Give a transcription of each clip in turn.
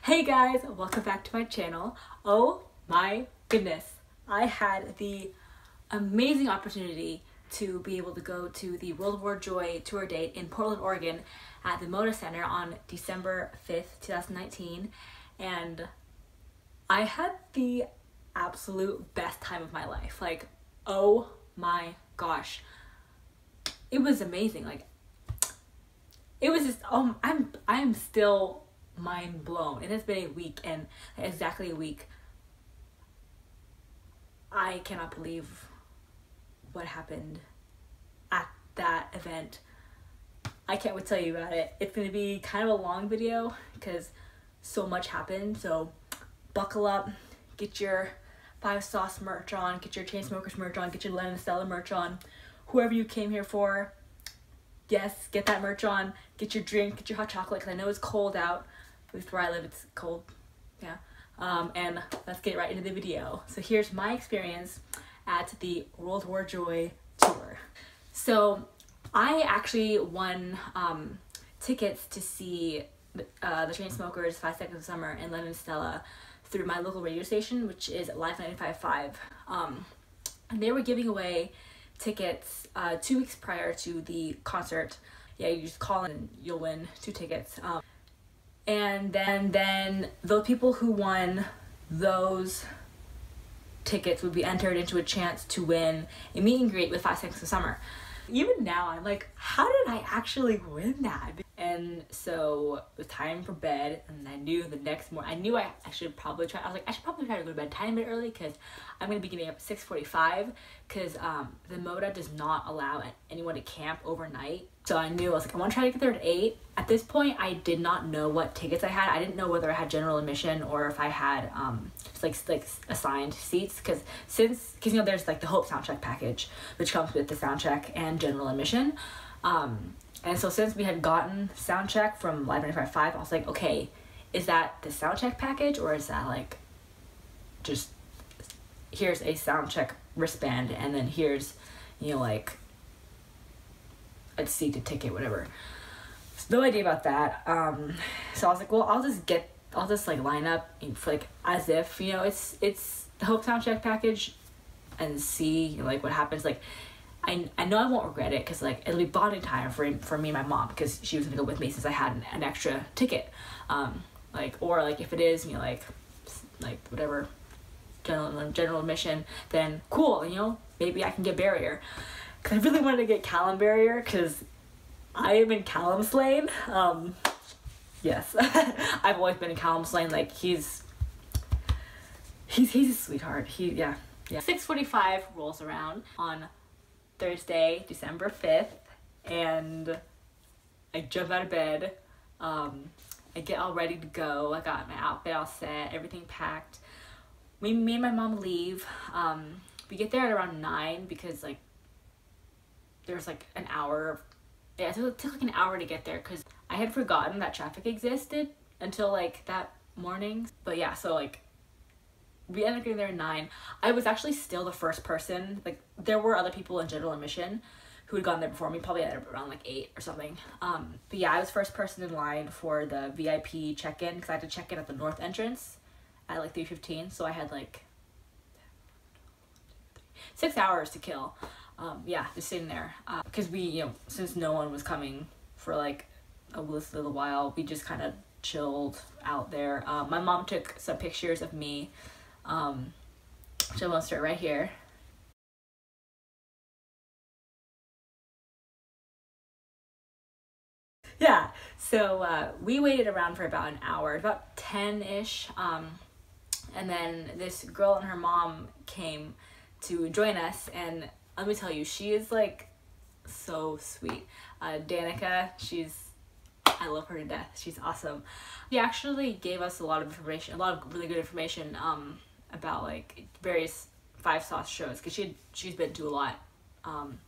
Hey guys, welcome back to my channel. Oh my goodness, I had the amazing opportunity to be able to go to the World War Joy tour date in Portland, Oregon at the Moda Center on December 5th, 2019, and I had the absolute best time of my life. Like, oh my gosh, it was amazing. Like, it was just, I'm still mind blown. It has been a week, and exactly a week. I cannot believe what happened at that event. I can't wait to tell you about it. It's going to be kind of a long video because so much happened. So buckle up, get your 5 Sauce merch on, get your Chainsmokers merch on, get your Lennon Stella merch on. Whoever you came here for, yes, get that merch on. Get your drink, get your hot chocolate, because I know it's cold out. At least where I live, it's cold. Yeah. And let's get right into the video. So here's my experience at the World War Joy tour. So I actually won tickets to see the Chainsmokers, 5 Seconds of Summer, and Lennon Stella through my local radio station, which is Live 95.5. And they were giving away tickets 2 weeks prior to the concert. Yeah, you just call in and you'll win 2 tickets. And then the people who won those tickets would be entered into a chance to win a meet and greet with 5 Seconds of Summer. Even now, I'm like, how did I actually win that? And so it was time for bed, and I knew the next morning, I knew I should probably try, I was like, I should probably try to go to bed a tiny bit early because I'm going to be getting up at 6:45 because the Moda does not allow anyone to camp overnight. So I knew, I was like, I want to try to get there at 8. At this point, I did not know what tickets I had. I didn't know whether I had general admission or if I had just like assigned seats, because you know, there's like the Hope soundcheck package, which comes with the soundcheck and general admission. And so since we had gotten soundcheck from Live 95.5, I was like, okay, is that the soundcheck package, or is that like just here's a soundcheck wristband and then here's, you know, like a seated ticket, whatever. No idea about that. So I was like, well, I'll just like line up for like as if, you know, it's the Hope soundcheck package and see like what happens. Like, I know I won't regret it because like it'll be bonding time for me and my mom, because she was gonna go with me since I had an extra ticket. Or if it is, you know, like whatever general admission, then cool, you know, maybe I can get Barrier, because I really wanted to get Callum Barrier because I am in Callum's lane. Yes, I've always been in Callum's lane. Like, he's a sweetheart. Yeah. 6:45 rolls around on Thursday, December 5th, and I jump out of bed. I get all ready to go. I got my outfit all set, everything packed. Me and my mom leave. We get there at around 9 because like there's like an hour. Yeah, it took like an hour to get there because I had forgotten that traffic existed until like that morning. But yeah, so like we ended up getting there at 9. I was actually still the first person. Like, there were other people in general admission who had gone there before me, probably at around like 8 or something. But yeah, I was first person in line for the VIP check-in because I had to check in at the north entrance at like 3:15. So I had like 6 hours to kill. Yeah, just sitting there. Because we, you know, since no one was coming for like a little while, we just kind of chilled out there. My mom took some pictures of me, which I'm gonna start right here. Yeah, so we waited around for about an hour, about 10-ish, and then this girl and her mom came to join us, and let me tell you, she is like so sweet. Danica, I love her to death. She's awesome. She actually gave us a lot of information, a lot of really good information about like various 5 Sauce shows, because she's been to a lot, and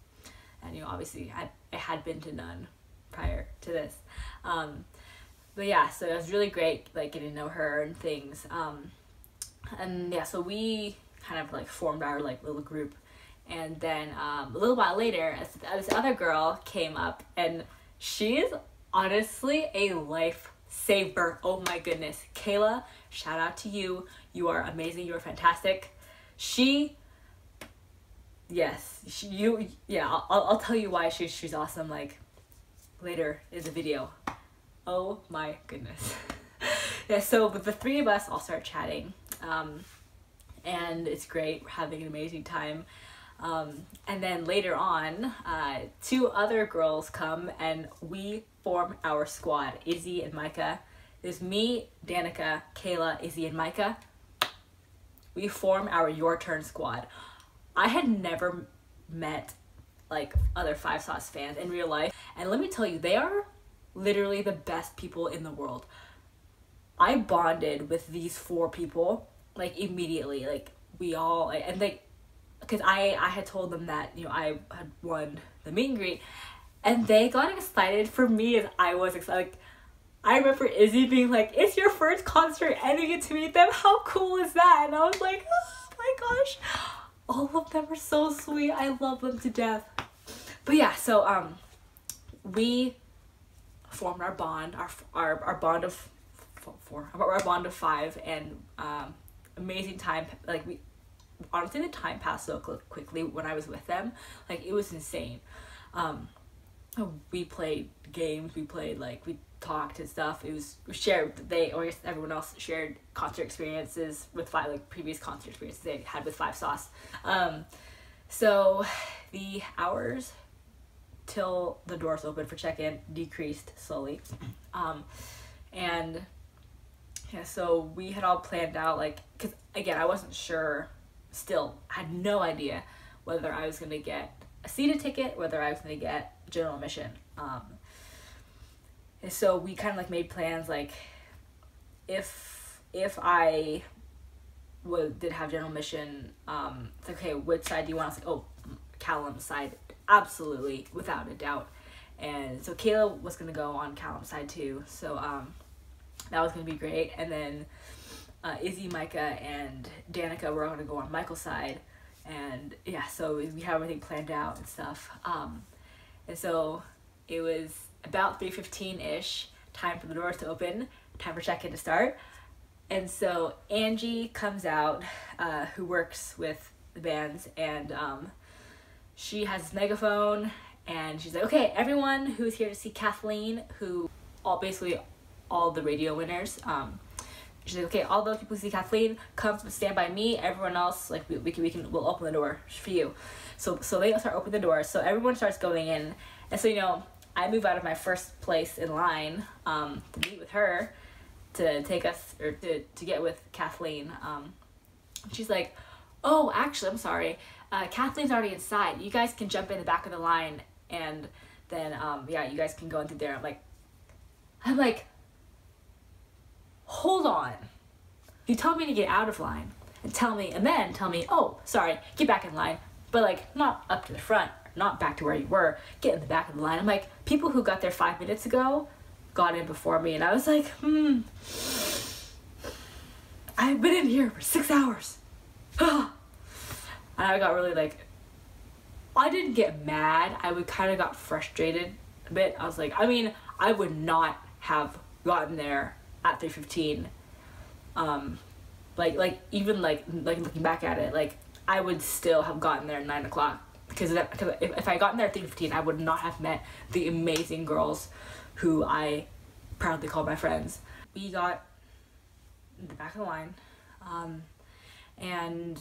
you know, obviously I had been to none prior to this, but yeah, so it was really great like getting to know her and things, and yeah, so we kind of like formed our like little group, and then a little while later this other girl came up, and she is honestly a life saver. Oh my goodness. Kayla, shout out to you. You are amazing. You are fantastic. I'll tell you why she's awesome, like, later in the video. Oh my goodness. Yeah, so with the three of us all start chatting, and it's great. We're having an amazing time. And then later on, two other girls come and we form our squad, Izzy and Micah. There's me, Danica, Kayla, Izzy, and Micah. We form our Your Turn squad. I had never met like other Five Sauce fans in real life, and let me tell you, they are literally the best people in the world. I bonded with these four people like immediately. Like we all, and like, because I had told them that, you know, I had won the meet and greet, and they got excited for me as I was excited. Like, I remember Izzy being like, "It's your first concert and you get to meet them. How cool is that?" And I was like, oh my gosh, all of them are so sweet. I love them to death. But yeah, so we formed our bond, our bond of our bond of five, and amazing time. Like, we honestly, the time passed so quickly when I was with them. Like, it was insane. We played games, we talked and stuff. It was shared. Everyone else shared concert experiences with previous concert experiences they had with Five Sauce. So the hours till the doors open for check-in decreased slowly, and yeah, so we had all planned out, like, because again, I wasn't sure. Still, I had no idea whether I was gonna get a seated ticket, whether I was gonna get general admission. And so we kind of like made plans, like, if I did have general admission, it's like, okay, which side do you want? I was like, oh, Callum's side, absolutely, without a doubt. And so Kayla was gonna go on Callum's side too, so that was gonna be great. And then Izzy, Micah, and Danica were gonna go on Michael's side, and yeah, so we had everything planned out and stuff. And so it was about 3:15-ish, time for the doors to open, time for check-in to start. And so Angie comes out, who works with the bands, and she has this megaphone, and she's like, okay, everyone who's here to see Kathleen, who basically all the radio winners, she's like, okay, all those people who see Kathleen, come stand by me. Everyone else, like, we'll open the door for you. So they start opening the doors. So everyone starts going in, and so, you know, I move out of my first place in line to meet with her, to take us, or to get with Kathleen. She's like, oh, actually, I'm sorry, Kathleen's already inside. You guys can jump in the back of the line, and then yeah, you guys can go in through there. I'm like, hold on. You told me to get out of line and then tell me, oh, sorry, get back in line, but like, not up to the front, not back to where you were, get in the back of the line. I'm like, people who got there 5 minutes ago got in before me, and I was like, I've been in here for 6 hours. And I got really, like, I didn't get mad, I kind of got frustrated a bit. I was like, I mean, I would not have gotten there at 3:15. Even looking back at it, like, I would still have gotten there at 9 o'clock, because if I gotten there at 3:15, I would not have met the amazing girls who I proudly call my friends. We got in the back of the line, and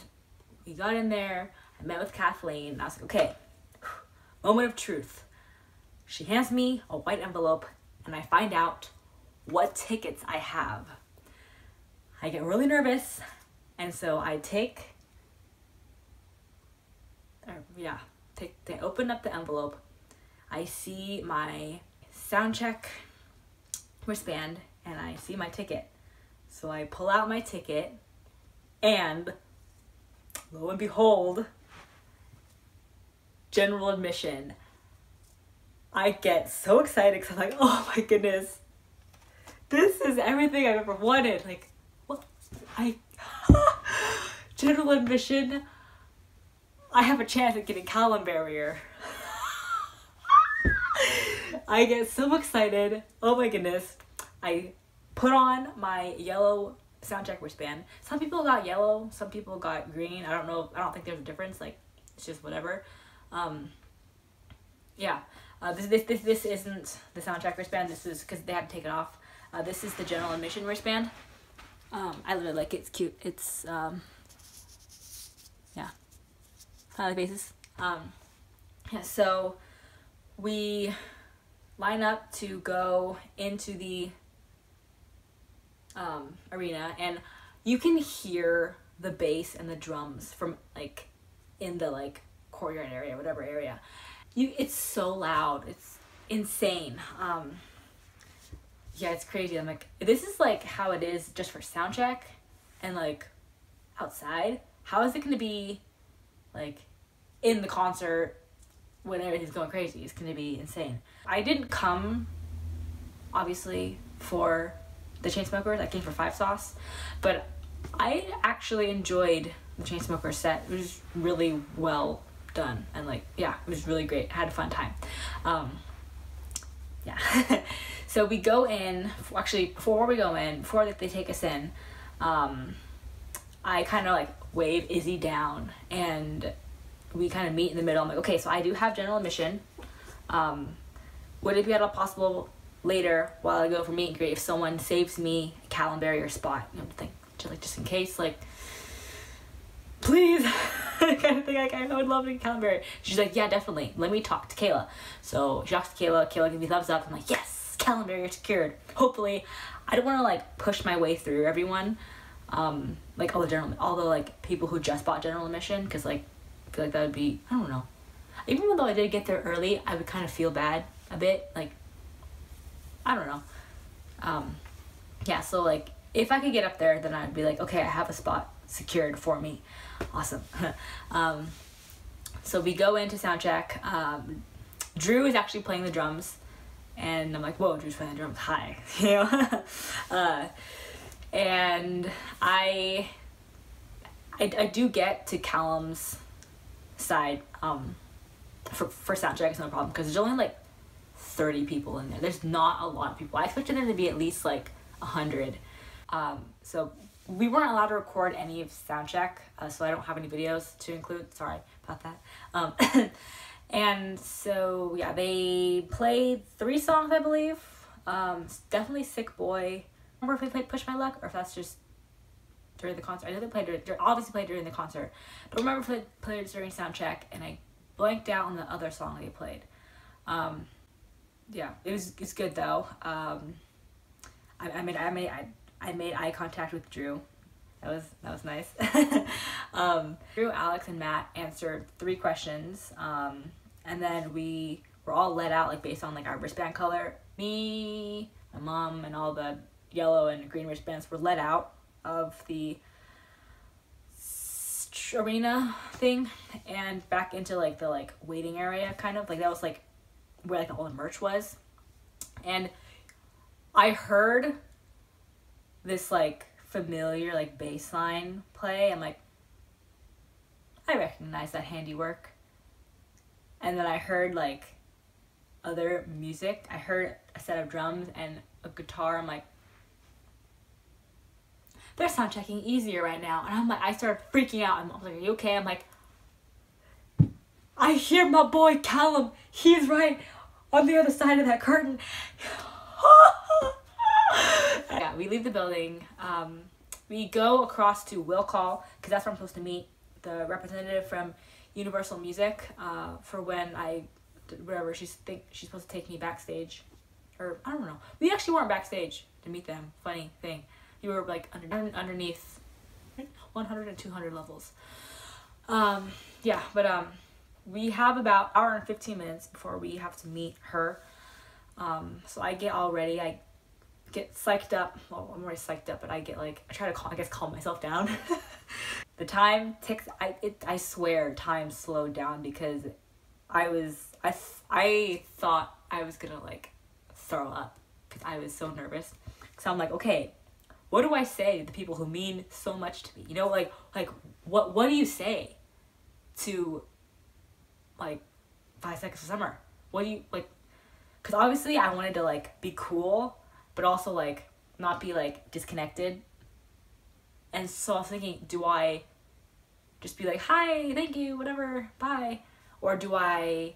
we got in there. I met with Kathleen, and I was like, okay, moment of truth. She hands me a white envelope, and I find out what tickets I have. I get really nervous, and so I open up the envelope. I see my sound check wristband, and I see my ticket. So I pull out my ticket, and lo and behold, general admission. I get so excited because I'm like, oh my goodness, this is everything I've ever wanted. Like, what? General admission, I have a chance at getting Callum Barrier. I get so excited. Oh my goodness. I put on my yellow soundcheck wristband. Some people got yellow, some people got green. I don't think there's a difference. Like, it's just whatever. Yeah. This isn't the soundcheck wristband. This is because they had to take it off. This is the general admission wristband. I really like it. It's cute. It's yeah, smiley faces. Yeah. So we line up to go into the arena, and you can hear the bass and the drums from like in the like courtyard area, whatever area. It's so loud. It's insane. Yeah, it's crazy. I'm like, this is like how it is just for sound check and like outside. How is it going to be like in the concert when everything's going crazy? It's going to be insane. I didn't come, obviously, for the Chainsmokers. I came for Five Sauce, but I actually enjoyed the Chainsmokers set. It was really well done, and like, yeah, it was really great. I had a fun time. Yeah. So we go in, actually before we go in, before they take us in, I kind of like wave Izzy down, and we kind of meet in the middle. I'm like, okay, so I do have general admission. Would it be at all possible later while I go for meet and greet if someone saves me a Callum Barrier spot? You know, just in case, like, please. Kind of thing. Like, I would love to get Callum Barrier. She's like, yeah, definitely. Let me talk to Kayla. So she talks to Kayla. Kayla gives me thumbs up. I'm like, yes, Callum Barrier secured. Hopefully, I don't want to like push my way through everyone. Like all the like people who just bought general admission, because like I feel like that would be, I don't know. Even though I did get there early, I would kind of feel bad a bit. Like, I don't know. Yeah, so like if I could get up there, then I'd be like, okay, I have a spot secured for me. Awesome. So we go into soundcheck. Drew is actually playing the drums, and I'm like, whoa, Drew's playing the drums. Hi. You know? And I do get to Callum's side for soundcheck. It's no problem because there's only like 30 people in there. There's not a lot of people. I expected there to be at least like 100. So we weren't allowed to record any of soundcheck, so I don't have any videos to include. Sorry about that. And so yeah, they played 3 songs, I believe. Definitely Sick Boy. I don't remember if they played Push My Luck or if that's just during the concert. I know they obviously played during the concert. Don't remember if they played during soundcheck, and I blanked out on the other song they played. Yeah, it's good though. I made eye contact with Drew. That was nice. Drew, Alex, and Matt answered 3 questions, and then we were all let out like based on like our wristband color. Me, my mom, and all the yellow and green wristbands were let out of the arena thing and back into like the like waiting area, kind of like that was like where like all the merch was. And I heard this like familiar like bass line play. I'm like, I recognize that handiwork. And then I heard like other music. I heard a set of drums and a guitar. I'm like, they're sound checking easier right now. And I'm like, I started freaking out. I'm like, are you okay? I'm like, I hear my boy Callum. He's right on the other side of that curtain. Yeah, we leave the building. We go across to Will Call, because that's where I'm supposed to meet the representative from Universal Music for when whatever, she's supposed to take me backstage. Or, I don't know. We actually weren't backstage to meet them. Funny thing. You were like underneath 100 and 200 levels. Yeah, but we have about an hour and 15 minutes before we have to meet her. So I get all ready. I get psyched up. Well, I'm already psyched up, but I try to calm myself down. The time ticks. I swear time slowed down because I thought I was gonna like throw up because I was so nervous. So I'm like, okay, what do I say to the people who mean so much to me? You know, like what do you say to like 5 Seconds of Summer? What do you like? Because obviously I wanted to like be cool, but also like not be like disconnected. And so I was thinking, do I just be like, hi, thank you, whatever, bye? Or do I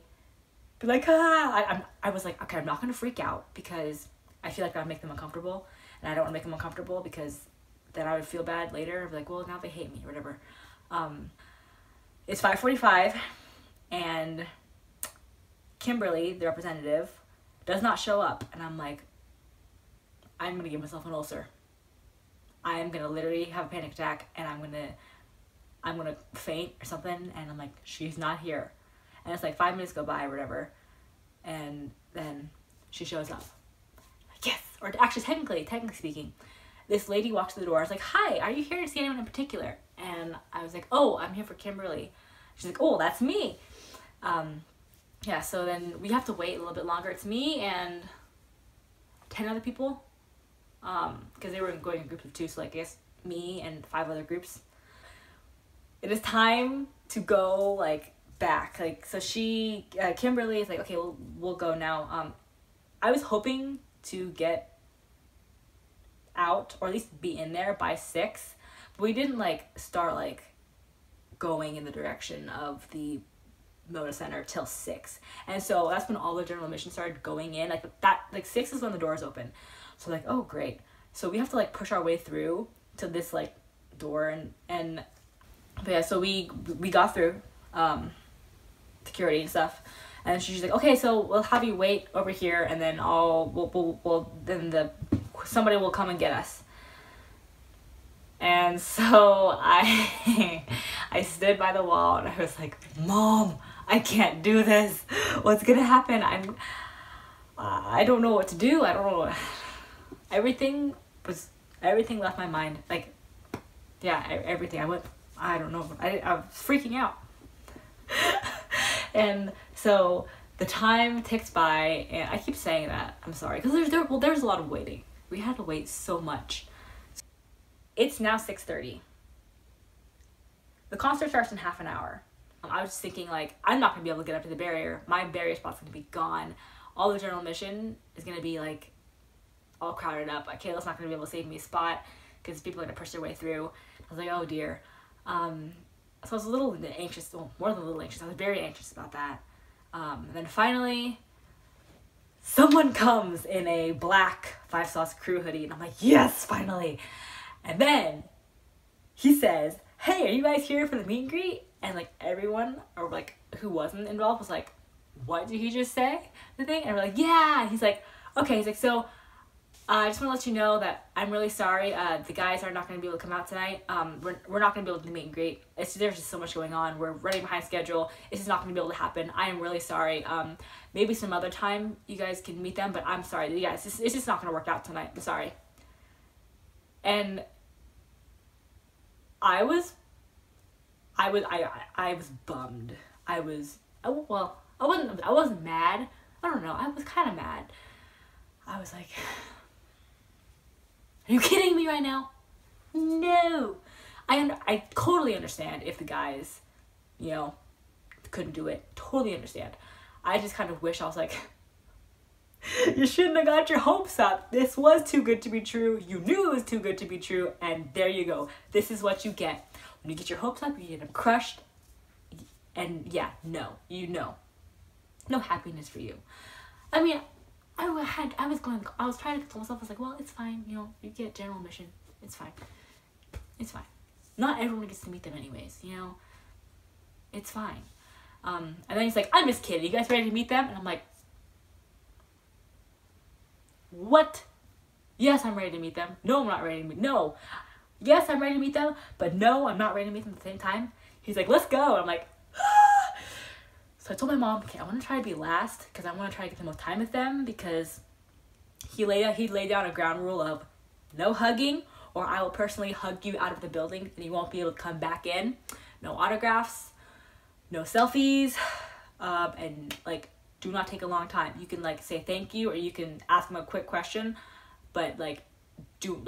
be like, I was like, okay, I'm not gonna freak out because I feel like I'll make them uncomfortable, and I don't want to make them uncomfortable because then I would feel bad later. I'd be like, well, now they hate me or whatever. It's 5:45, and Kimberly, the representative, does not show up, and I'm like, I'm gonna give myself an ulcer. I am gonna literally have a panic attack, and I'm gonna faint or something, and I'm like, she's not here. And it's like 5 minutes go by or whatever, and then she shows up. Like, yes! Or actually, technically speaking, this lady walks to the door. I was like, hi, are you here to see anyone in particular? And I was like, oh, I'm here for Kimberly. She's like, oh, that's me. Yeah, so then we have to wait a little bit longer. It's me and 10 other people, because they were going in groups of 2, so like, I guess me and 5 other groups. It is time to go, like, back. Like, so Kimberly is like, okay, we'll go now. I was hoping to get out, or at least be in there by 6, but we didn't, like, start, like, going in the direction of the Moda Center till 6. And so that's when all the general admission started going in. Like 6 is when the doors open. So like, oh great. So we have to like push our way through to this like door, but yeah, so we got through security and stuff. And she's like, okay, so we'll have you wait over here, and then somebody will come and get us. And so I stood by the wall, and I was like, Mom, I can't do this. What's gonna happen? I don't know what to do. I don't know. Everything left my mind. Like, yeah, everything. I don't know. I was freaking out. And so the time ticks by, and I keep saying that. I'm sorry, because there's a lot of waiting. We had to wait so much. It's now 6:30. The concert starts in half an hour. I was just thinking, like, I'm not going to be able to get up to the barrier. My barrier spot's going to be gone. All the general admission is going to be, like, all crowded up. Kayla's not going to be able to save me a spot because people are going to push their way through. I was like, oh, dear. So I was a little anxious. Well, more than a little anxious. I was very anxious about that. And then finally, someone comes in a black 5 Sauce Crew hoodie. And I'm like, yes, finally. And then he says, hey, are you guys here for the meet and greet? And like everyone, or like who wasn't involved, was like, what did he just say? The thing? And we're like, yeah. And he's like, okay. He's like, so I just want to let you know that I'm really sorry. The guys are not going to be able to come out tonight. We're not going to be able to meet and greet. There's just so much going on. We're running behind schedule. It's just not going to be able to happen. I am really sorry. Maybe some other time you guys can meet them, but I'm sorry. You guys, it's just not going to work out tonight. I'm sorry. And I was bummed. I wasn't mad. I don't know. I was kind of mad. I was like, are you kidding me right now? No. I totally understand if the guys, you know, couldn't do it. Totally understand. I just kind of wish I was like, you shouldn't have got your hopes up. This was too good to be true. You knew it was too good to be true, and there you go. This is what you get. When you get your hopes up, you get them crushed, and yeah, no, you know. No happiness for you. I mean, I was trying to console myself. I was like, well, it's fine. You know, you get general admission. It's fine. It's fine. Not everyone gets to meet them anyways, you know. It's fine. And then he's like, I'm just kidding. You guys ready to meet them? And I'm like, what? Yes, I'm ready to meet them. No, I'm not ready to meet. No. Yes, I'm ready to meet them, but no, I'm not ready to meet them at the same time. He's like, let's go. And I'm like, ah. So I told my mom, okay, I want to try to be last because I want to try to get the most time with them, because he laid down a ground rule of no hugging, or I will personally hug you out of the building and you won't be able to come back in. No autographs, no selfies, and like, do not take a long time. You can like say thank you, or you can ask them a quick question, but like, don't,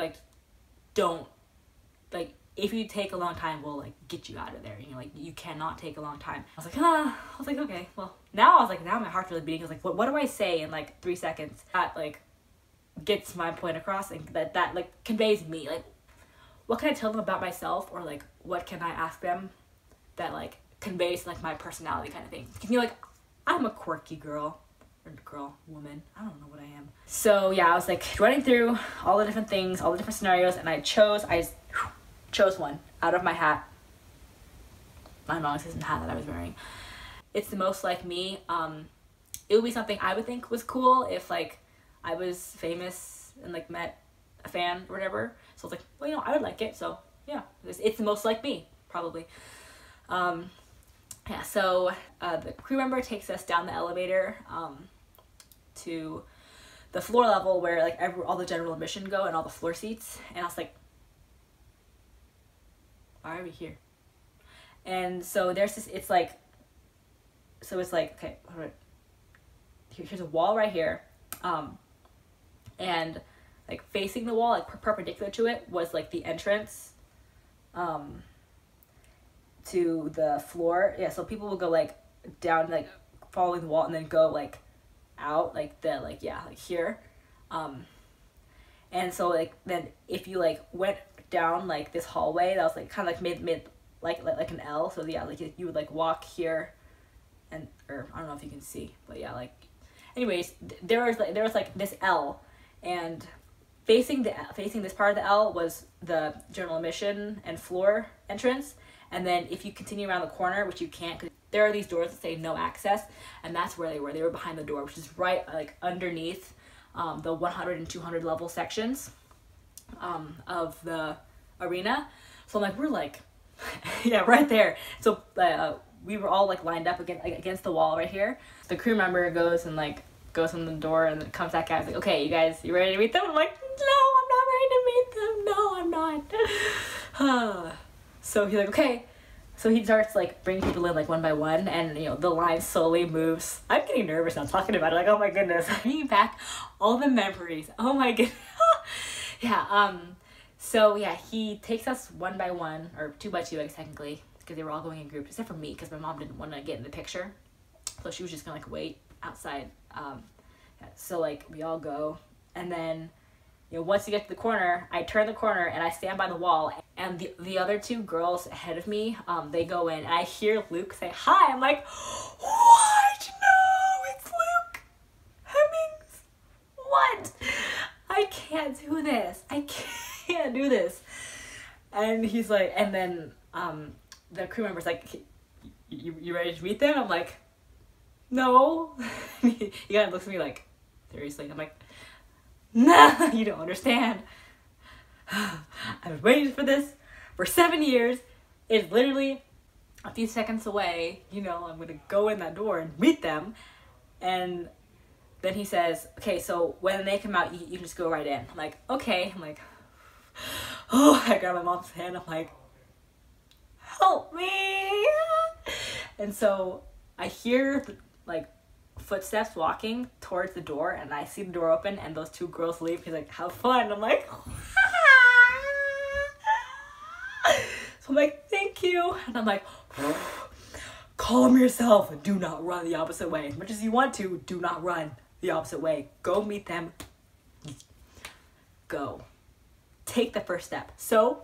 like, if you take a long time, we'll like get you out of there. You know, like, you cannot take a long time. I was like, okay, well, now my heart's really beating. I was like, what do I say in like 3 seconds? That like gets my point across, and that like conveys me. Like, what can I tell them about myself, or like what can I ask them that like conveys like my personality kind of thing. You know, like I'm a quirky girl, or woman, I don't know what I am. So yeah, I was like running through all the different things, all the different scenarios, and I chose one out of my hat, my non-existent hat that I was wearing. It's the most like me. It would be something I would think was cool if like I was famous and like met a fan or whatever. So it's like, well, you know, I would like it. So yeah, it's the most like me, probably. Yeah, so the crew member takes us down the elevator to the floor level where like all the general admission go and all the floor seats. And I was like, why are we here? And so there's this, it's like, okay, here's a wall right here. And like facing the wall, like perpendicular to it, was like the entrance to the floor. Yeah, so people will go like down, like following the wall, and then go like out like here. And so like then if you like went down like this hallway that was like kind of like made like an L, so yeah, like you would like walk here, and or I don't know if you can see, but yeah, like anyways, there was like this L, and facing this part of the L was the general admission and floor entrance. And then if you continue around the corner, which you can't, because there are these doors that say no access, and that's where they were. They were behind the door, which is right like underneath the 100 and 200 level sections of the arena. So I'm like, we're like, yeah, right there. So we were all like lined up against the wall right here. The crew member goes in the door and then comes back out. He's like, okay, you guys, you ready to meet them? I'm like, no, I'm not ready to meet them. No, I'm not. So he's like, okay. So he starts like bringing people in like one by one, and you know the line slowly moves. I'm getting nervous now talking about it. Like, oh my goodness, bringing back all the memories. Oh my goodness. Yeah. So yeah, he takes us one by one, or two by two, I guess technically, because they were all going in groups, except for me, because my mom didn't want to get in the picture, so she was just gonna like wait outside. So like we all go, and then, you know, once you get to the corner, I turn the corner and I stand by the wall, and the other two girls ahead of me, they go in, and I hear Luke say hi. I'm like, what? No, it's Luke Hemmings. What? I can't do this. I can't do this. And he's like, and then the crew member's like, you ready to meet them? I'm like, no. He kind of looks at me like, seriously? I'm like, nah, you don't understand. I've been waiting for this for 7 years. It's literally a few seconds away. You know, I'm gonna go in that door and meet them. And then he says, okay, so when they come out, you can just go right in. I'm like, okay. I'm like, oh, I grab my mom's hand. I'm like, help me. And so I hear like footsteps walking towards the door, and I see the door open and those two girls leave. He's like, have fun. I'm like, so I'm like, thank you. And I'm like, calm yourself and do not run the opposite way. As much as you want to, do not run the opposite way. Go meet them. Go. Take the first step. So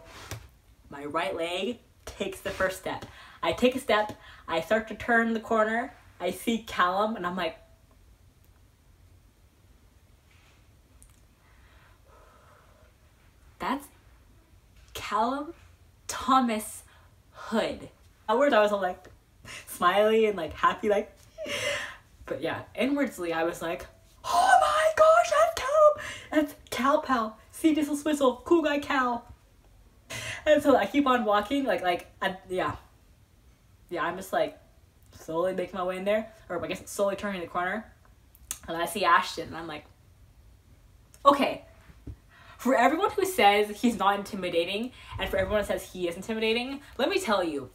my right leg takes the first step. I take a step. I start to turn the corner. I see Callum, and I'm like, that's Callum Thomas Hood. Outwards, I was all like smiley and like happy, like, but yeah, inwardly, I was like, oh my gosh, that's Callum. That's Cal Pal. See, Dizzle Swizzle, cool guy Cal. And so I keep on walking, yeah, I'm just like, slowly making my way in there, or I guess slowly turning the corner, and I see Ashton, and I'm like, okay, for everyone who says he's not intimidating, and for everyone who says he is intimidating, let me tell you,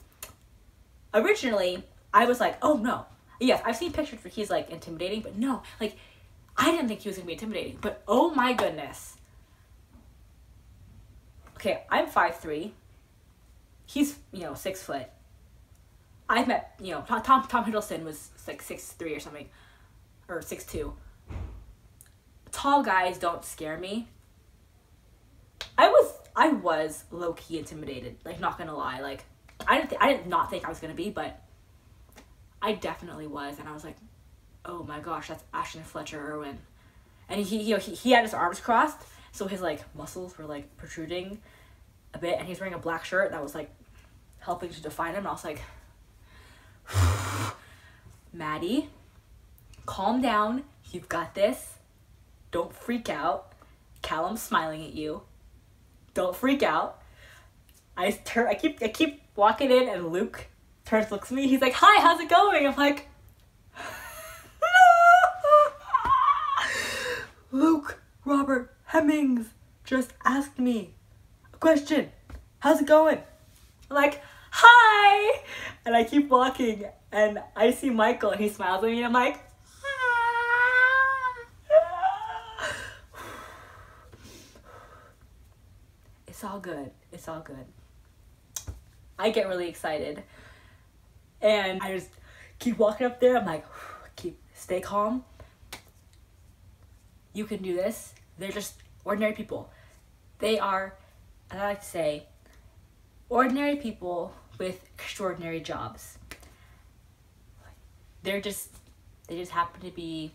originally, I was like, oh no, yes, I've seen pictures where he's like intimidating, but no, like, I didn't think he was gonna be intimidating, but oh my goodness. Okay, I'm 5'3", he's, 6 foot. I've met, Tom Hiddleston was like 6'3" or something, or 6'2". tall guys don't scare me. I was low-key intimidated, like, not gonna lie. Like, I did not think I was gonna be, but I definitely was. And I was like, oh my gosh, that's Ashton Fletcher Irwin. And he had his arms crossed, so his, like, muscles were, like, protruding a bit, and he's wearing a black shirt that was, like, helping to define him. And I was like, Maddie, calm down. You've got this. Don't freak out. Callum's smiling at you. Don't freak out. I keep walking in, and Luke turns, looks at me. He's like, hi, how's it going? I'm like, Luke Robert Hemmings just asked me a question. How's it going? I'm like, hi. And I keep walking, and I see Michael, and he smiles at me, and I'm like, it's all good. It's all good. I get really excited, and I just keep walking up there. I'm like, stay calm. You can do this. They're just ordinary people. They are, I like to say, ordinary people with extraordinary jobs. They just happen to be,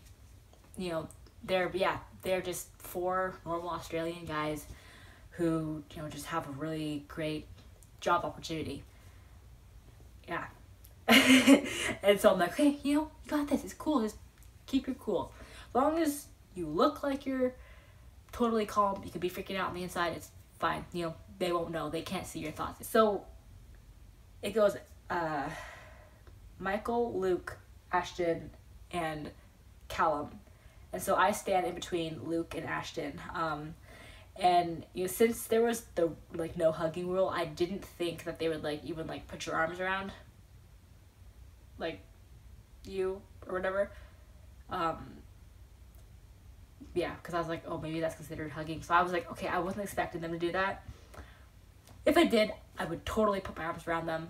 you know, they're just 4 normal Australian guys who, you know, just have a really great job opportunity. Yeah. And so I'm like, hey, you know, you got this. It's cool. Just keep your cool. As long as you look like you're totally calm, you could be freaking out on the inside, it's fine. You know, they won't know. They can't see your thoughts. So it goes Michael, Luke, Ashton, and Callum. And so I stand in between Luke and Ashton. And, you know, since there was the, like, no hugging rule, I didn't think that they would, like, even, like, put your arms around, like, you or whatever. Yeah, because I was like, oh, maybe that's considered hugging. So I was like, okay, I wasn't expecting them to do that. If I did, I would totally put my arms around them.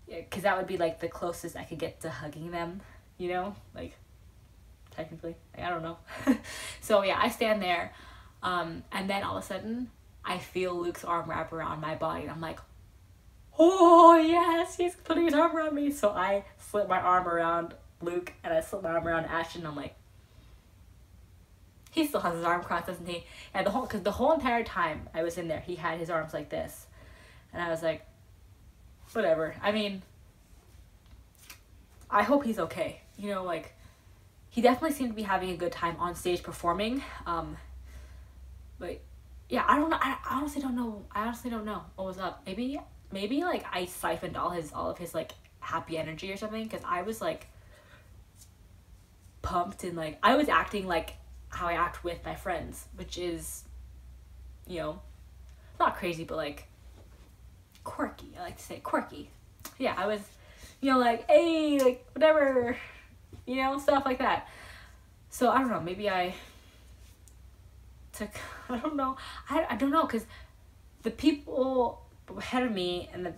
Because that would be, like, the closest I could get to hugging them, you know? Like, technically. Like, I don't know. So, yeah, I stand there. And then all of a sudden, I feel Luke's arm wrap around my body. And I'm like, oh, yes, he's putting his arm around me. So I slip my arm around Luke, and I slip my arm around Ashton. And I'm like, he still has his arm crossed, doesn't he? And because the whole entire time I was in there, he had his arms like this. And I was like, whatever. I mean, I hope he's okay. You know, like, he definitely seemed to be having a good time on stage performing. But yeah, I don't know. I honestly don't know. I honestly don't know what was up. Maybe like I siphoned all of his like happy energy or something, because I was like pumped, and like I was acting like how I act with my friends, which is, you know, not crazy, but like quirky. I like to say quirky. Yeah, I was, you know, like, hey, like whatever, you know, stuff like that. So I don't know, maybe I don't know, because the people ahead of me, and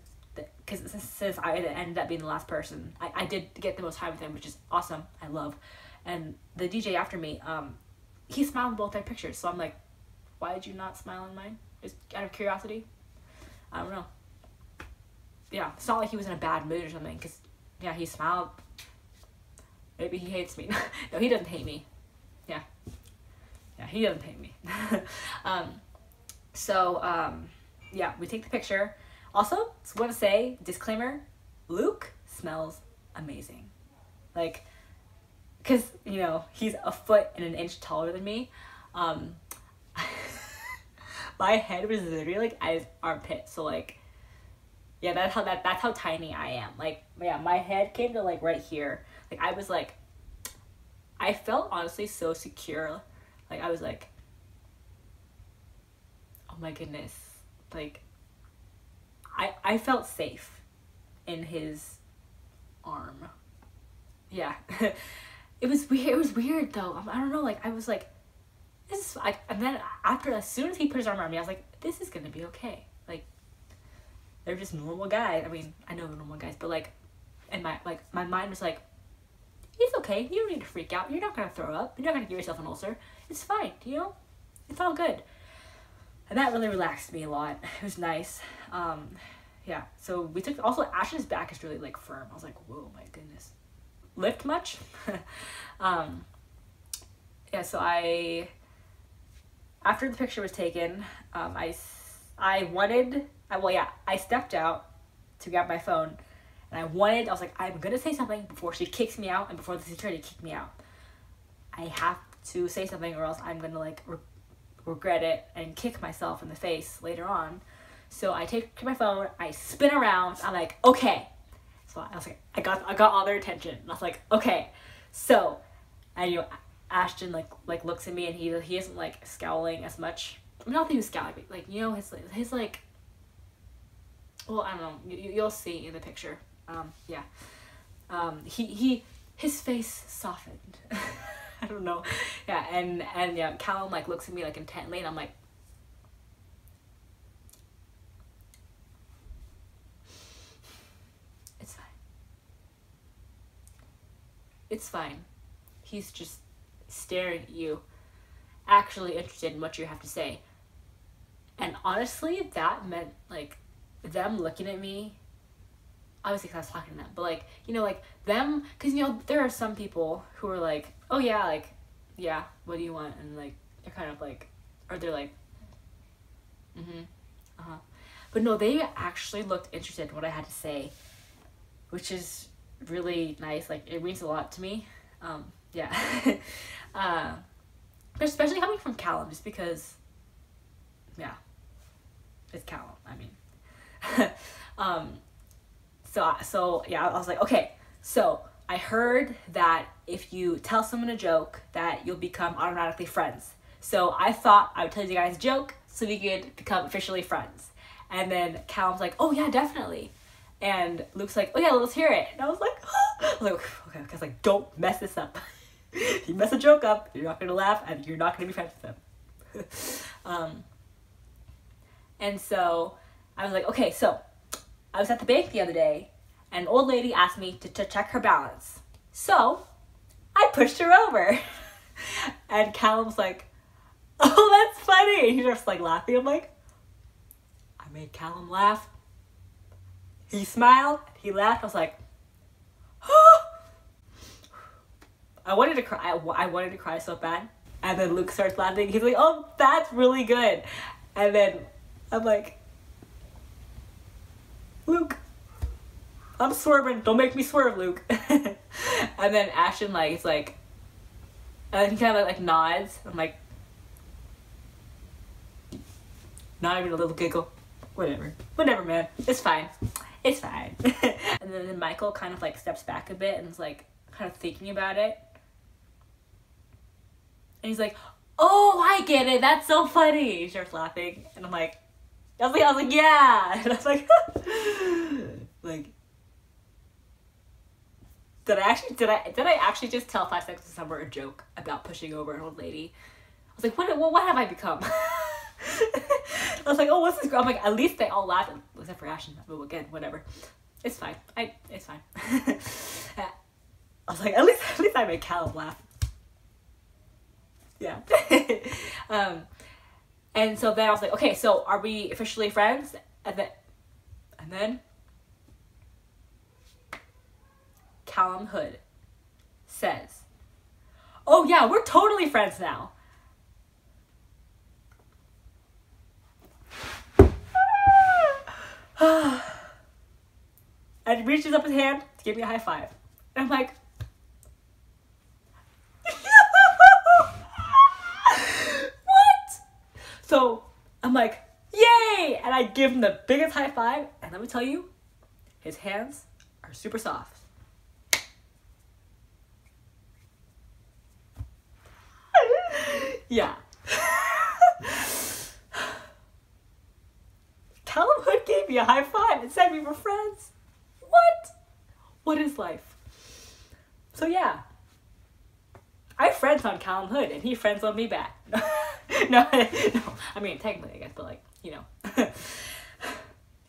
because since I ended up being the last person, I did get the most time with them, which is awesome. I love. And the DJ after me, he smiled in both their pictures, so I'm like, why did you not smile in mine? Just out of curiosity? I don't know. Yeah, it's not like he was in a bad mood or something, because, yeah, he smiled. Maybe he hates me. No, he doesn't hate me. Yeah. Yeah, he doesn't hate me. Yeah, we take the picture. Also, just want to say, disclaimer, Luke smells amazing. Like, because, you know, he's a foot and an inch taller than me. My head was literally, like, at his armpit. So, like, yeah, that's how tiny I am. Like, yeah, my head came to, like, right here. Like, I was, like, I felt, honestly, so secure. Like, I was like, oh my goodness. Like, I felt safe in his arm. Yeah. It was weird, though. I don't know, like, I was like, this is, like, and then as soon as he put his arm around me, I was like, this is gonna be okay. Like, they're just normal guys. I mean, I know they're normal guys, but, like, and my mind was like, It's okay. You don't need to freak out. You're not going to throw up. You're not going to give yourself an ulcer. It's fine, you know? It's all good. And that really relaxed me a lot. It was nice. Yeah, so we took, also Ashton's back is really like firm. I was like, whoa, my goodness. Lift much? Yeah, so after the picture was taken, I stepped out to grab my phone, and I was like, I'm gonna say something before she kicks me out and before the security kicked me out. I have to say something or else I'm gonna like regret it and kick myself in the face later on. So I take my phone, I spin around, I'm like, okay. So I was like, I got all their attention. And I was like, okay. So, and you know, Ashton like looks at me and he isn't like scowling as much. I mean, not that he was scowling, but like, you know, his like, well, I don't know, you'll see in the picture. Yeah. His face softened. I don't know. Yeah, and yeah, Callum like looks at me like intently, and I'm like, it's fine. It's fine. He's just staring at you, actually interested in what you have to say. And honestly, that meant like them looking at me, obviously because I was talking to them, but like, you know, like them, because you know, there are some people who are like, oh yeah, like, yeah, what do you want? And like, they're kind of like, or they're like, but no, they actually looked interested in what I had to say, which is really nice. Like, it means a lot to me. Yeah. But especially coming from Callum, just because, yeah, it's Callum, I mean. So yeah, I was like, okay, so I heard that if you tell someone a joke that you'll become automatically friends. So I thought I would tell you guys a joke so we could become officially friends. And then Callum's like, oh yeah, definitely. And Luke's like, oh yeah, let's hear it. And I was like, I was like, okay. I was like, don't mess this up. If you mess a joke up, you're not gonna laugh and you're not gonna be friends with them. And so I was like, okay, so I was at the bank the other day and an old lady asked me to check her balance. So I pushed her over. And Callum's like, oh, that's funny. And he's just like laughing. I'm like, I made Callum laugh. He smiled, he laughed. I was like, oh. I wanted to cry. I wanted to cry so bad. And then Luke starts laughing. He's like, oh, that's really good. And then I'm like, Luke, I'm swerving. Don't make me swerve, Luke. And then Ashton like is like, and then he kind of like nods. I'm like, not even a little giggle. Whatever, man. It's fine. It's fine. And then Michael kind of like steps back a bit and is like kind of thinking about it. And he's like, oh, I get it. That's so funny. He starts laughing. And I'm like, I was like, yeah. And I was like, like, did I actually just tell 5 Seconds of Summer a joke about pushing over an old lady? I was like, what have I become? I was like, oh, what's this girl? I'm like, at least they all laughed, except for Ashton. But again, whatever. It's fine. It's fine. I was like, at least I made Callum laugh. Yeah. And so then I was like, okay, so are we officially friends? And then Callum Hood says, oh yeah, we're totally friends now. And he reaches up his hand to give me a high five. And I'm like, what? So I'm like, yay! And I give him the biggest high five. And let me tell you, his hands are super soft. Yeah. Callum Hood gave me a high five and said we were friends. What is life? So yeah, I friends on Callum Hood and he friends on me back. No, I mean technically I guess, but like, you know.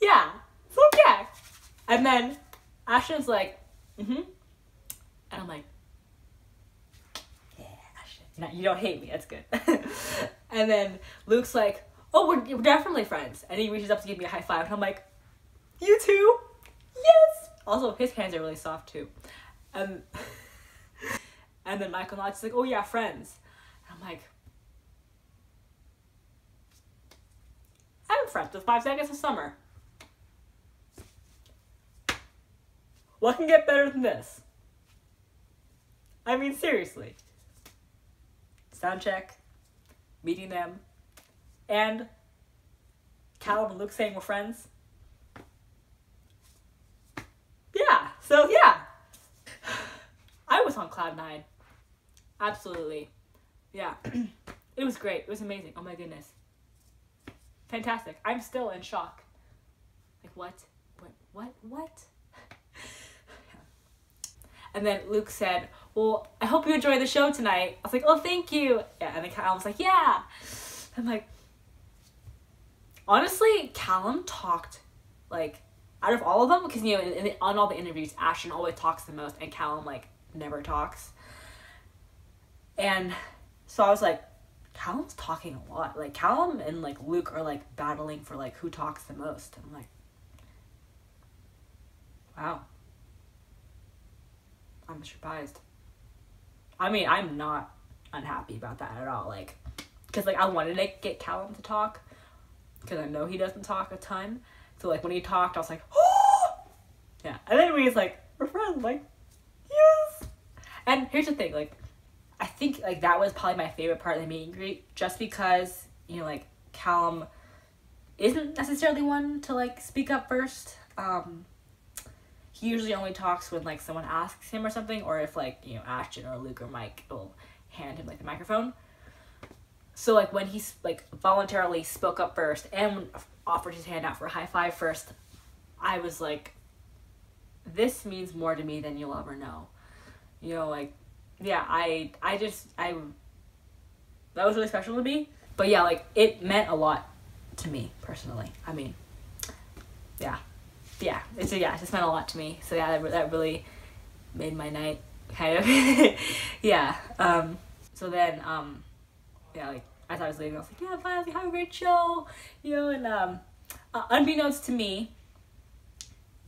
Yeah, so yeah. And then Ashton's like, and I'm like, You don't hate me, that's good. And then Luke's like, oh, we're definitely friends. And he reaches up to give me a high five, and I'm like, you too? Yes! Also, his hands are really soft too. And then Michael nods, like, oh yeah, friends. And I'm like, I'm friends with 5 Seconds of Summer. What can get better than this? I mean, seriously. Sound check, meeting them, and Callum and Luke saying we're friends. Yeah, so yeah. I was on cloud 9. Absolutely. Yeah. It was great. It was amazing. Oh my goodness. Fantastic. I'm still in shock. Like, what? What? And then Luke said, well, I hope you enjoy the show tonight. I was like, oh, thank you. Yeah, and then Callum was like, yeah. I'm like, honestly, Callum talked, like, out of all of them, because, you know, on all the interviews, Ashton always talks the most, and Callum, like, never talks. And so I was like, Callum's talking a lot. Like, Callum and, like, Luke are, like, battling for, like, who talks the most. I'm like, wow. I'm surprised. I mean, I'm not unhappy about that at all. Like, because, like, I wanted to get Callum to talk, because I know he doesn't talk a ton. So, like, when he talked, I was like, oh! Yeah. And then he's like, we're friends. Like, yes! And here's the thing, like, I think, like, that was probably my favorite part of the meet and greet, just because, you know, like, Callum isn't necessarily one to, like, speak up first. He usually only talks when, like, someone asks him or something, or if, like, you know, Ashton or Luke or Mike will hand him, like, the microphone. So, like, when he, like, voluntarily spoke up first and offered his hand out for a high five first, I was like, this means more to me than you'll ever know. You know, like, yeah, that was really special to me. But yeah, like, it meant a lot to me, personally. I mean, yeah, it just meant a lot to me. So yeah, that really made my night, kind of. Yeah, so then, yeah, like, as I was leaving, I was like, yeah, finally, have a great show, you know, and, unbeknownst to me,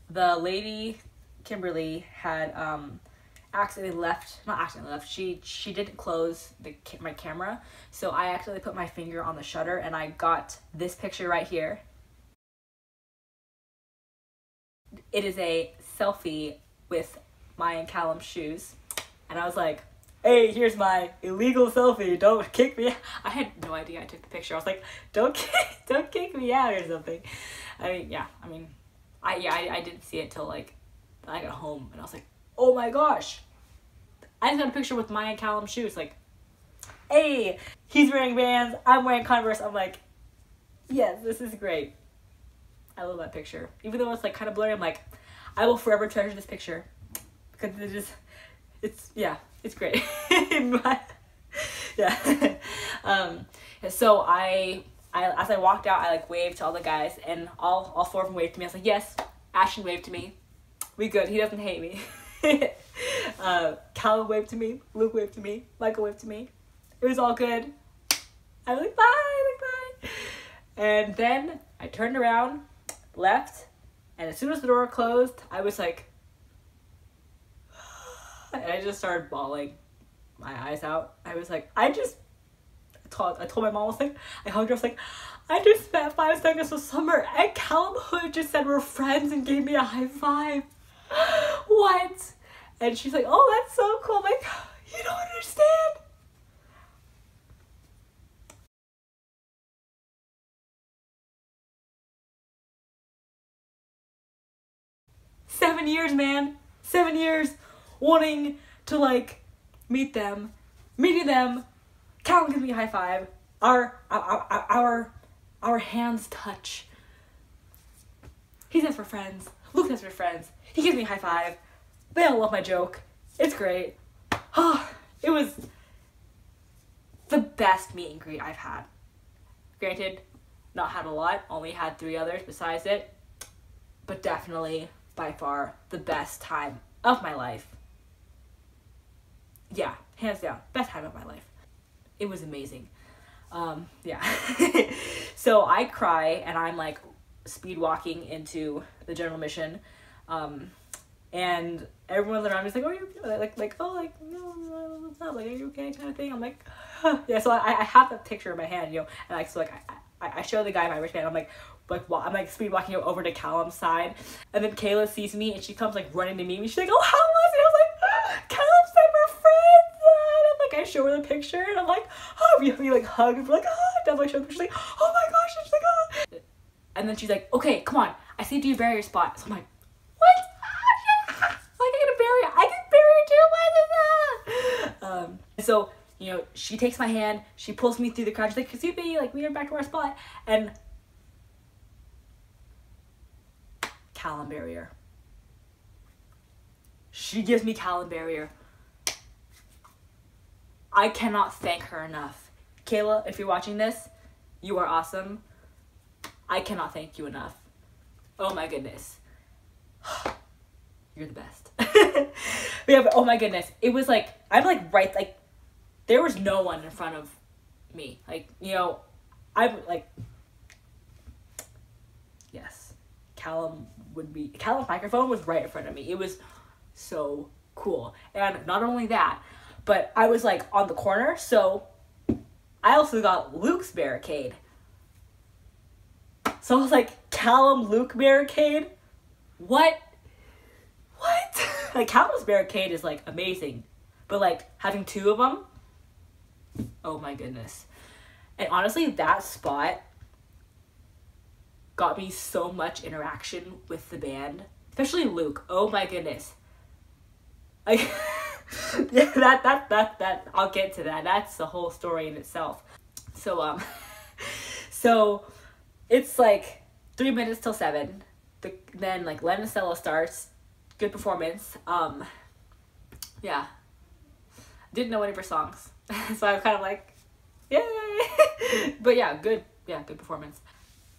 the lady, Kimberly, had, not accidentally left, she didn't close my camera, so I accidentally put my finger on the shutter, and I got this picture right here. It is a selfie with my and Callum's shoes, and I was like, hey, here's my illegal selfie, don't kick me out. I had no idea I took the picture. I was like, don't kick me out or something. I didn't see it till, like, I got home, and I was like, oh my gosh, I just got a picture with my and Callum's shoes. Like, hey, he's wearing Vans, I'm wearing Converse. I'm like, yes, this is great. I love that picture. Even though it's, like, kind of blurry, I'm like, I will forever treasure this picture, because it's great. Yeah. So I as I walked out, I, like, waved to all the guys, and all 4 of them waved to me. I was like, yes, Ashton waved to me. We good. He doesn't hate me. Callum waved to me. Luke waved to me. Michael waved to me. It was all good. I was like, bye. And then I turned around, left, and as soon as the door closed, I was like, and I just started bawling my eyes out. I was like, I told my mom, I was like, I hugged her, I was like, I just met 5 Seconds of Summer, and Callum Hood just said we're friends and gave me a high five. What? And she's like, oh, that's so cool. I'm like, you don't understand. Seven years, man. 7 years wanting to, like, meeting them. Callum gives me a high five. Our hands touch. He says we're friends. Luke says we're friends. He gives me a high five. They all love my joke. It's great. It was the best meet and greet I've had. Granted, not had a lot. Only had 3 others besides it. But definitely, by far, the best time of my life. Yeah, hands down. Best time of my life. it was amazing. Yeah. So I cry and I'm like speed walking into the general mission, and everyone around me is like, oh, you like oh, like, no, what's up, like, are you okay, kind of thing. I'm like, yeah. So I have the picture in my hand, you know, and like, so like I show the guy my wristband. I'm like I'm like speed walking over to Callum's side, and then Kayla sees me and she comes like running to meet me. She's like, oh, how was it? I was like, Callum said we're friends. And I'm like, I show her the picture and I'm like, oh, we like hug and we're like, oh, and I'm like, she's like, oh my gosh, and she's like, oh. And then she's like, okay, come on, I see you bury your spot. So I'm like, what? I can bury too. So, you know, she takes my hand, she pulls me through the crowd. She's like, Kazubi, like, we are back to our spot. And Callum barrier. She gives me Callum barrier. I cannot thank her enough. Kayla, if you're watching this, you are awesome. I cannot thank you enough. Oh my goodness. You're the best. Yeah, but oh my goodness. It was like, I'm like right, like, there was no one in front of me. Like, you know, I'm like, yes. Callum's microphone was right in front of me. It was so cool. And not only that, but I was like on the corner, so I also got Luke's barricade. So I was like, Callum, Luke barricade? What? Like, Callum's barricade is like amazing, but like having two of them, oh my goodness. And honestly, that spot got me so much interaction with the band, especially Luke. Oh my goodness. Like, yeah, that I'll get to that. That's the whole story in itself. So so it's like 3 minutes till 7. Then like Len and Stella starts. Good performance. Yeah. Didn't know any of her songs, so I was kind of like, yay. But yeah, good performance.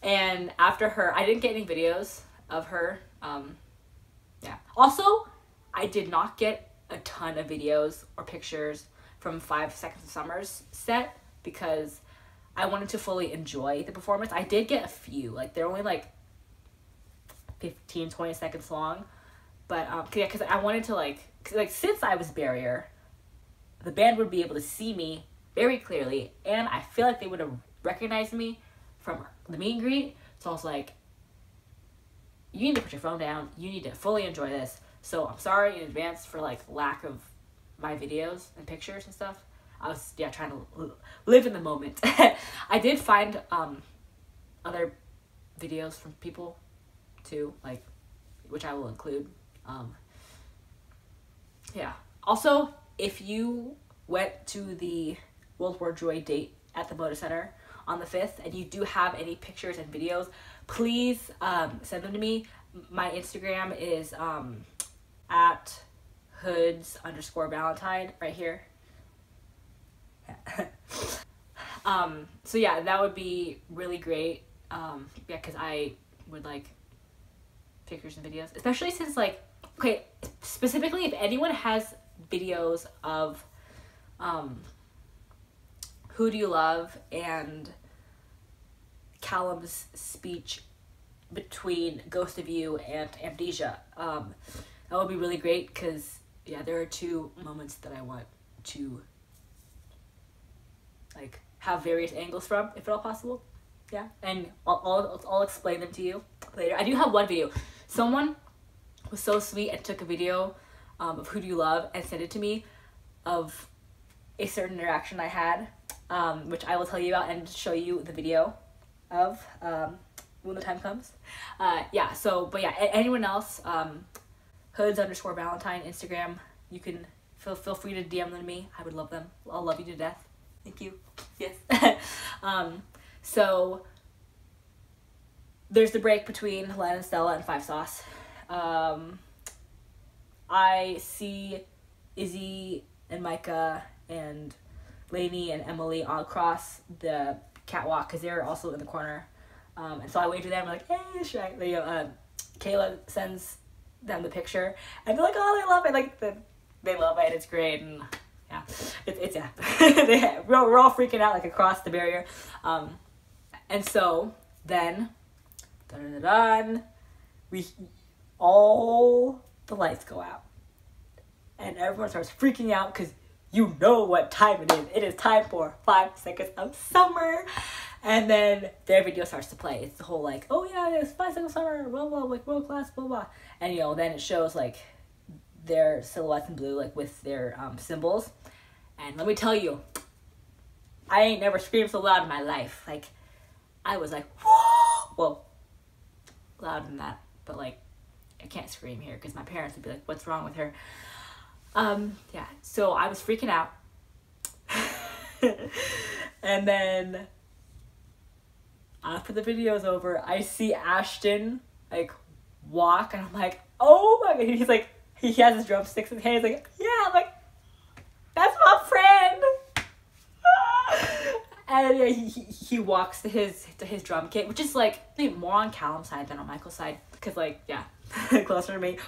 And after her, I didn't get any videos of her. Yeah. Also, I did not get a ton of videos or pictures from 5 Seconds of Summer's set because I wanted to fully enjoy the performance. I did get a few, like they're only like 15-20 seconds long, but yeah, because I wanted to like since I was barrier, the band would be able to see me very clearly, and I feel like they would have recognized me from the meet and greet. So I was like, you need to put your phone down, you need to fully enjoy this. So I'm sorry in advance for like lack of my videos and pictures and stuff. I was trying to live in the moment. I did find other videos from people too, like, which I will include. Yeah. Also, if you went to the World War Joy date at the Moda Center on the 5th and you do have any pictures and videos, please send them to me. My Instagram is at hoods_Valentine right here. So yeah, that would be really great. Yeah, because I would like pictures and videos, especially since like, okay, specifically if anyone has videos of Who Do You Love and Callum's speech between Ghost of You and Amnesia, that would be really great, because yeah, there are two moments that I want to like have various angles from, if at all possible. Yeah, and I'll explain them to you later. I do have one video. Someone was so sweet and took a video of Who Do You Love and sent it to me of a certain interaction I had, which I will tell you about and show you the video of when the time comes. Yeah, so, but yeah, anyone else, hoods_Valentine Instagram, you can feel free to DM them to me. I would love them. I'll love you to death. Thank you. Yes. So there's the break between Len and Stella and 5 Sauce. I see Izzy and Micah and Lainey and Emily all across the catwalk because they're also in the corner. And so I wave to them, like, hey, should I? You know, Kayla sends them the picture, and they're like, oh, they love it. Like, they love it. It's great. And yeah, it's yeah. We're all freaking out like across the barrier. And so then, all the lights go out. And everyone starts freaking out because you know what time it is. It is time for 5 seconds of summer. And then their video starts to play. It's the whole like, oh yeah, it's 5 seconds of summer, blah, blah, like world class, blah, blah. And you know, then it shows like their silhouettes in blue, like with their symbols. And let me tell you, I ain't never screamed so loud in my life. Like, I was like, whoa! Well, louder than that, but like, I can't scream here because my parents would be like, what's wrong with her? Yeah, so I was freaking out. And then after the video's over, I see Ashton like walk, and I'm like, oh my god. He's like, he has his drumsticks in his hand. He's like, yeah, I'm like, that's my friend. And yeah, he walks to his drum kit, which is like maybe more on Callum's side than on Michael's side, because like, yeah, closer to me.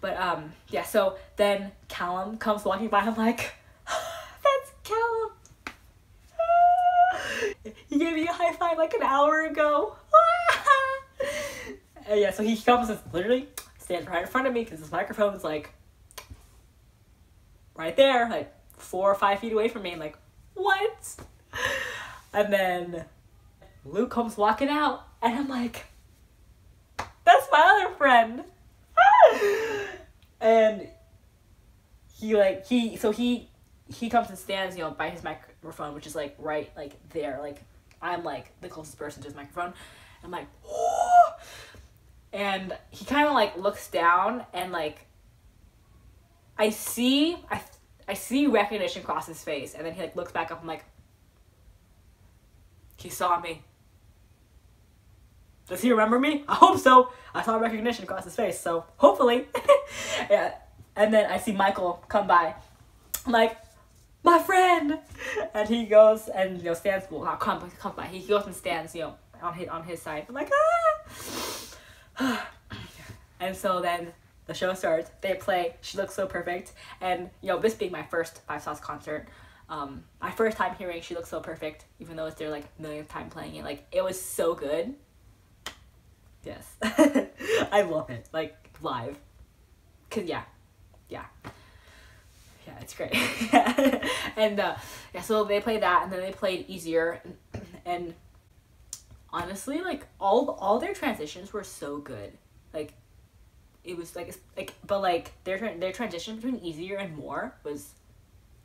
But yeah, so then Callum comes walking by. I'm like, that's Callum. He gave me a high five like an hour ago. And yeah, so he comes and literally stands right in front of me because his microphone is like right there, like 4 or 5 feet away from me. I'm like, what? And then Luke comes walking out, and I'm like, that's my other friend. And he comes and stands, you know, by his microphone, which is like right like there, like I'm like the closest person to his microphone. I'm like, whoa! And he kind of like looks down, and like I see recognition cross his face, and then he like looks back up. I'm like, he saw me. Does he remember me? I hope so. I saw recognition across his face, so hopefully. Yeah. And then I see Michael come by. I'm like, my friend! And he goes and, you know, stands, well, not comes by. He goes and stands, you know, on his side. I'm like, ah! And so then the show starts. They play She Looks So Perfect. And, you know, this being my first Five Sauce concert, my first time hearing She Looks So Perfect, even though it's their, like, millionth time playing it, like, it was so good. Yes. I love it, like, live. Cause yeah, it's great. And yeah, so they played that, and then they played Easier, and honestly, like, all their transitions were so good. Like, it was like but like their transition between Easier and More was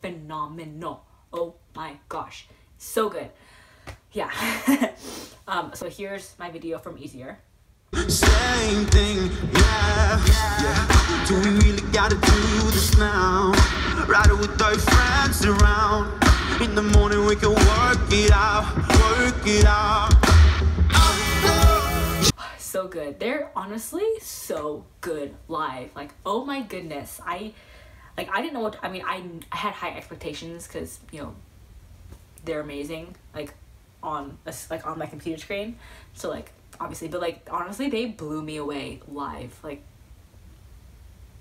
phenomenal. Oh my gosh, so good. Yeah. So here's my video from Easier. Same thing, yeah. Do we really gotta do this now? Ride it with our friends around. In the morning we can work it out. So good. They're honestly so good live. Like, oh my goodness. I didn't know what, I mean, I had high expectations because, you know, they're amazing, like on my computer screen. So like, obviously, but like, honestly, they blew me away live. Like,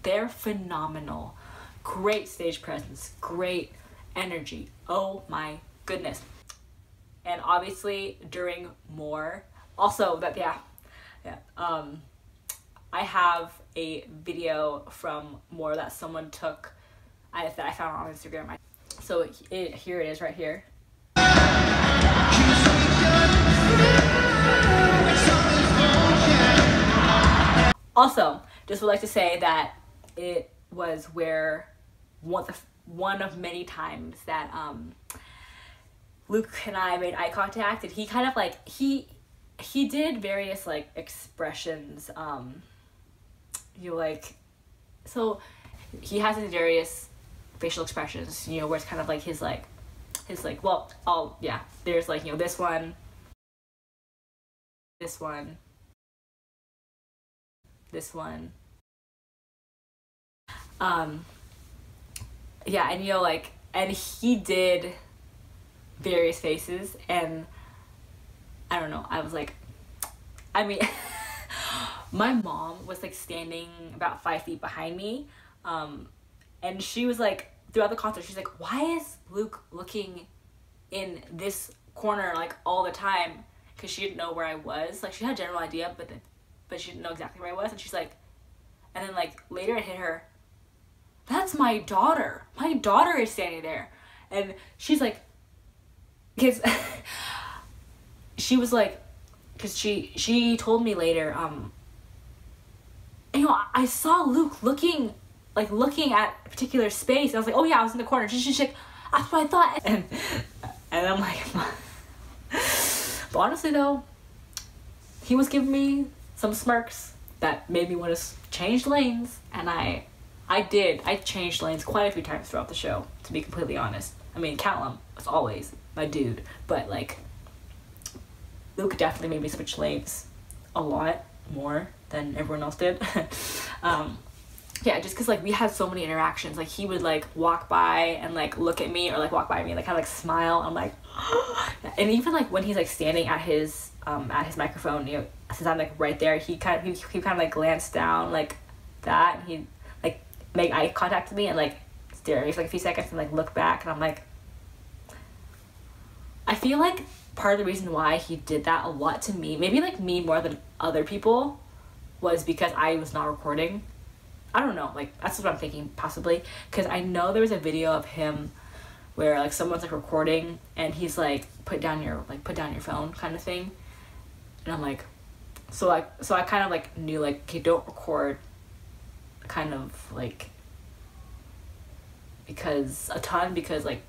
they're phenomenal. Great stage presence, great energy. Oh my goodness. And obviously during More, also that, yeah. I have a video from More that someone took, that I found on Instagram. So here it is right here. Also, just would like to say that it was where one of many times that Luke and I made eye contact, and he kind of like he did various like expressions, you know, like, so he has his various facial expressions, you know, where it's kind of like his well, yeah, there's like, you know, this one, yeah, and you know, like, and he did various faces, and I don't know, I was like, I mean, my mom was like standing about 5 feet behind me, and she was like throughout the concert, she's like, why is Luke looking in this corner like all the time? Because she didn't know where I was. Like, she had a general idea, but she didn't know exactly where I was. And she's like, and then like later it hit her, that's my daughter. My daughter is standing there. And she's like, because she was like, because she told me later, you know, I saw Luke looking at a particular space. I was like, oh yeah, I was in the corner. She's like, that's what I thought. And I'm like, but honestly though, he was giving me some smirks that made me want to change lanes, and I changed lanes quite a few times throughout the show, to be completely honest. I mean, Callum was always my dude, but like, Luke definitely made me switch lanes a lot more than everyone else did. Yeah, just because like we had so many interactions. Like, he would like walk by and like look at me, or like walk by me and like kind of like smile. I'm like, and even like when he's like standing at his microphone, you know, since I'm like right there, he kind of like glanced down like that, and he like make eye contact with me and like stare at me for like a few seconds and like look back, and I'm like, I feel like part of the reason why he did that a lot to me, maybe like me more than other people, was because I was not recording. I don't know, like that's what I'm thinking, possibly, because I know there was a video of him where like someone's like recording and he's like, put down your phone kind of thing, and I'm like, so I kind of like knew like, okay, don't record, kind of like, because like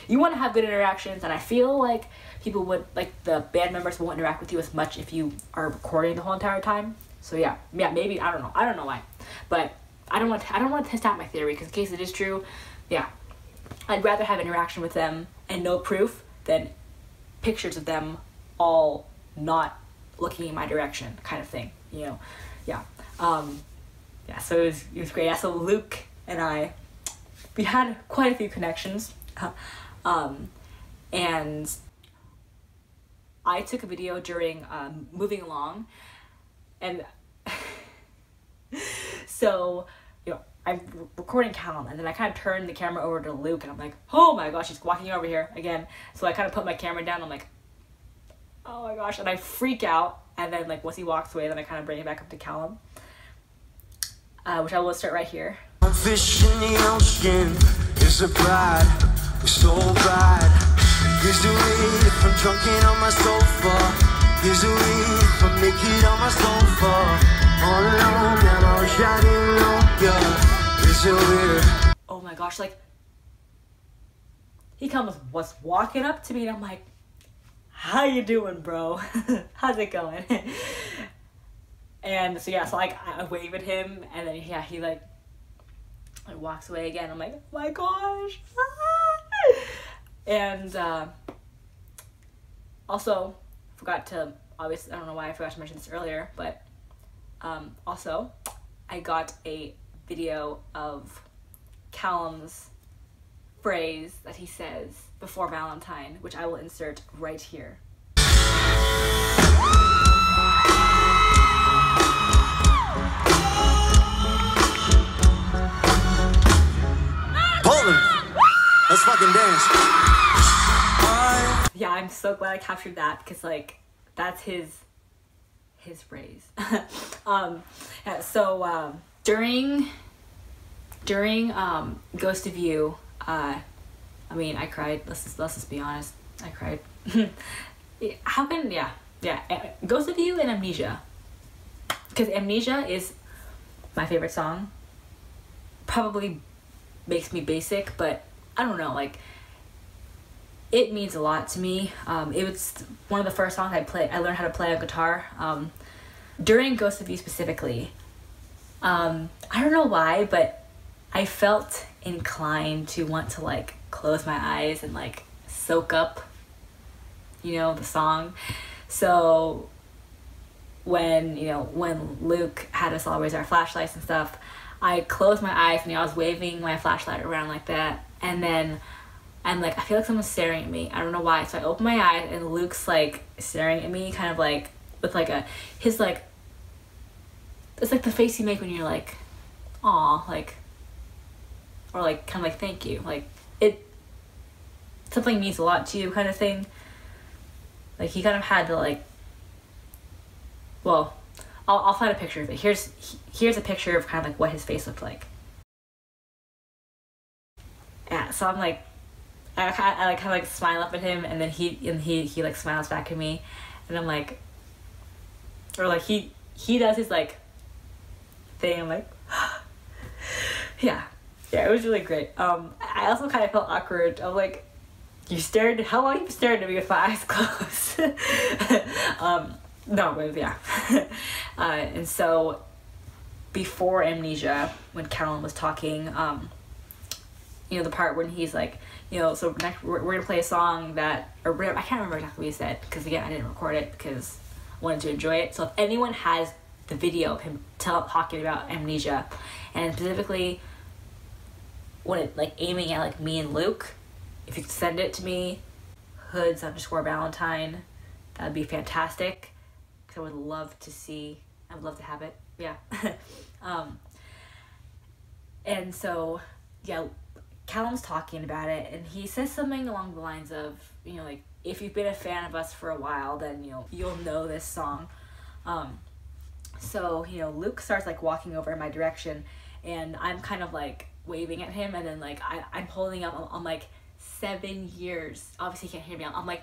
you want to have good interactions, and I feel like people would, like the band members won't interact with you as much if you are recording the whole entire time. So yeah, maybe, I don't know why, but I don't want to test out my theory, because in case it is true, yeah, I'd rather have interaction with them and no proof than pictures of them all not looking in my direction, kind of thing, you know. Yeah, yeah. So it was great. Yeah, so Luke and I, we had quite a few connections, and I took a video during moving along, and so, you know, I'm recording Callum, and then I kind of turned the camera over to Luke, and I'm like, oh my gosh, he's walking over here again. So I kind of put my camera down, I'm like, oh my gosh, and I freak out, and then like once he walks away, then I kind of bring it back up to Callum, which I will start right here. Fish in the ocean is a bride, we're so bad. Here's the reef, I'm drunken on my sofa. Here's the reef, I'm naked on my sofa. All alone, and I wish I didn't know you. It's so weird. Oh my gosh, like, he was walking up to me, and I'm like, how you doing, bro? How's it going? And so yeah, so like I wave at him, and then yeah, he like walks away again. I'm like, oh my gosh. And also forgot to, obviously, I don't know why I forgot to mention this earlier, but also I got a video of Callum's phrase that he says before Valentine, which I will insert right here. Hold him. Let's fucking dance. Yeah, I'm so glad I captured that, because like that's his phrase. Yeah, so during Ghost of You, I mean, I cried. Let's just be honest, I cried. How can, yeah, Ghost of You and Amnesia, because Amnesia is my favorite song. Probably makes me basic, but I don't know, like, it means a lot to me. It was one of the first songs I learned how to play on guitar during Ghost of You specifically. I don't know why, but I felt inclined to want to like close my eyes and like soak up, you know, the song. So when Luke had us all raise our flashlights and stuff, I closed my eyes and I was waving my flashlight around like that, and then I'm like, I feel like someone's staring at me. I don't know why. So I open my eyes and Luke's like staring at me, kind of like with like his like, it's like the face you make when you're like, aw, like or like kind of like thank you, like it something means a lot to you kind of thing. Like he kind of had to like, well, I'll find a picture of it. Here's a picture of kind of like what his face looked like. Yeah, so I'm like, I like kind of like smile up at him, and then he like smiles back at me, and I'm like, or like he does his like thing. I'm like, yeah, it was really great. I also kind of felt awkward. I'm like, how long you stared at me with my eyes closed? No, but yeah. And so before Amnesia, when Callum was talking, you know, the part when he's like, you know, so next we're gonna play a song that, or I can't remember exactly what he said, because again, I didn't record it because I wanted to enjoy it. So if anyone has the video of him talking about Amnesia, and specifically when it like aiming at like me and Luke, if you could send it to me, hoods_Valentine, that'd be fantastic. Because I would love to see, I'd love to have it, yeah. And so, yeah, Callum's talking about it, and he says something along the lines of, you know, like, if you've been a fan of us for a while, then, you know, you'll know this song. So, you know, Luke starts, like, walking over in my direction, and I'm kind of, like, waving at him, and then, like, I'm holding up, I'm like, 7 years. Obviously, he can't hear me. I'm like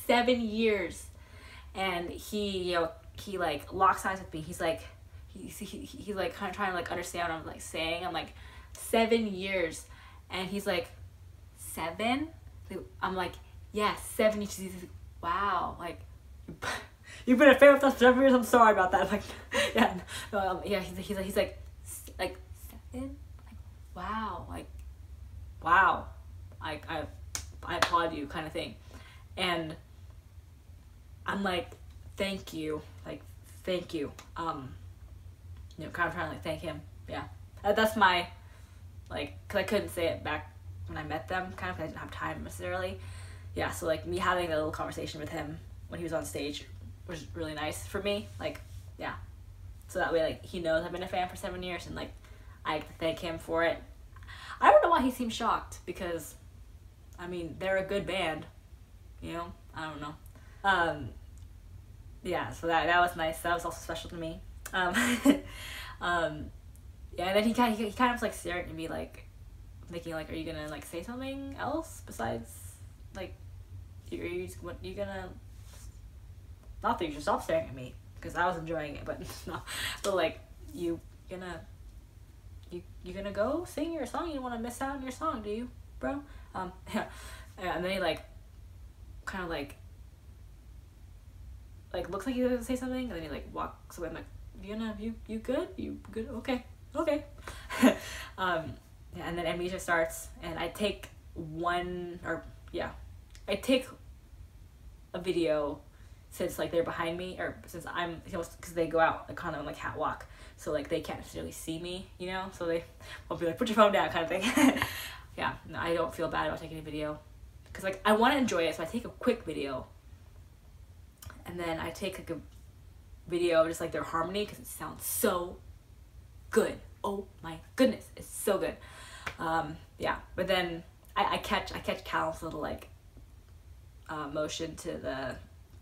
7 years. And he, you know, he, like, locks eyes with me. He's like, he's like, kind of trying to, like, understand what I'm, like, saying. I'm like, 7 years. And he's like, 7? I'm like, yeah, 7 years. He's like, wow, like, you've been a fan with us for 7 years? I'm sorry about that. I'm like, yeah, no, yeah, he's like 7? Like, wow, like, wow. I applaud you kind of thing. And I'm like, thank you. Like, thank you. You know, kind of trying to like thank him. Yeah. That's my, like, cause I couldn't say it back when I met them, kind of, cause I didn't have time necessarily. Yeah, so like me having a little conversation with him when he was on stage was really nice for me. Like, yeah. So that way, like, he knows I've been a fan for 7 years, and like, I get to thank him for it. I don't know why he seemed shocked, because I mean, they're a good band, you know? I don't know. Yeah, so that was nice. That was also special to me. Yeah, and then he kind of was like staring at me, like thinking, like, are you gonna like say something else besides like, are you gonna, not that you should stop staring at me, because I was enjoying it, but no, but like, you gonna go sing your song? You don't want to miss out on your song, do you, bro? Yeah, and then he like kind of like looks like he's gonna say something, and then he like walks away. I'm like, you good? You good? Okay. Yeah, and then Amnesia starts, and I take a video, since like they're behind me, or since I'm, because they go out like kind of like catwalk, so like they can't necessarily see me, you know, so they won't be like, put your phone down kind of thing. Yeah, no, I don't feel bad about taking a video, because like I want to enjoy it, so I take a quick video, and then I take like a video of just like their harmony, because it sounds so good. Oh my goodness, it's so good. Yeah, but then I catch Cal's little like motion to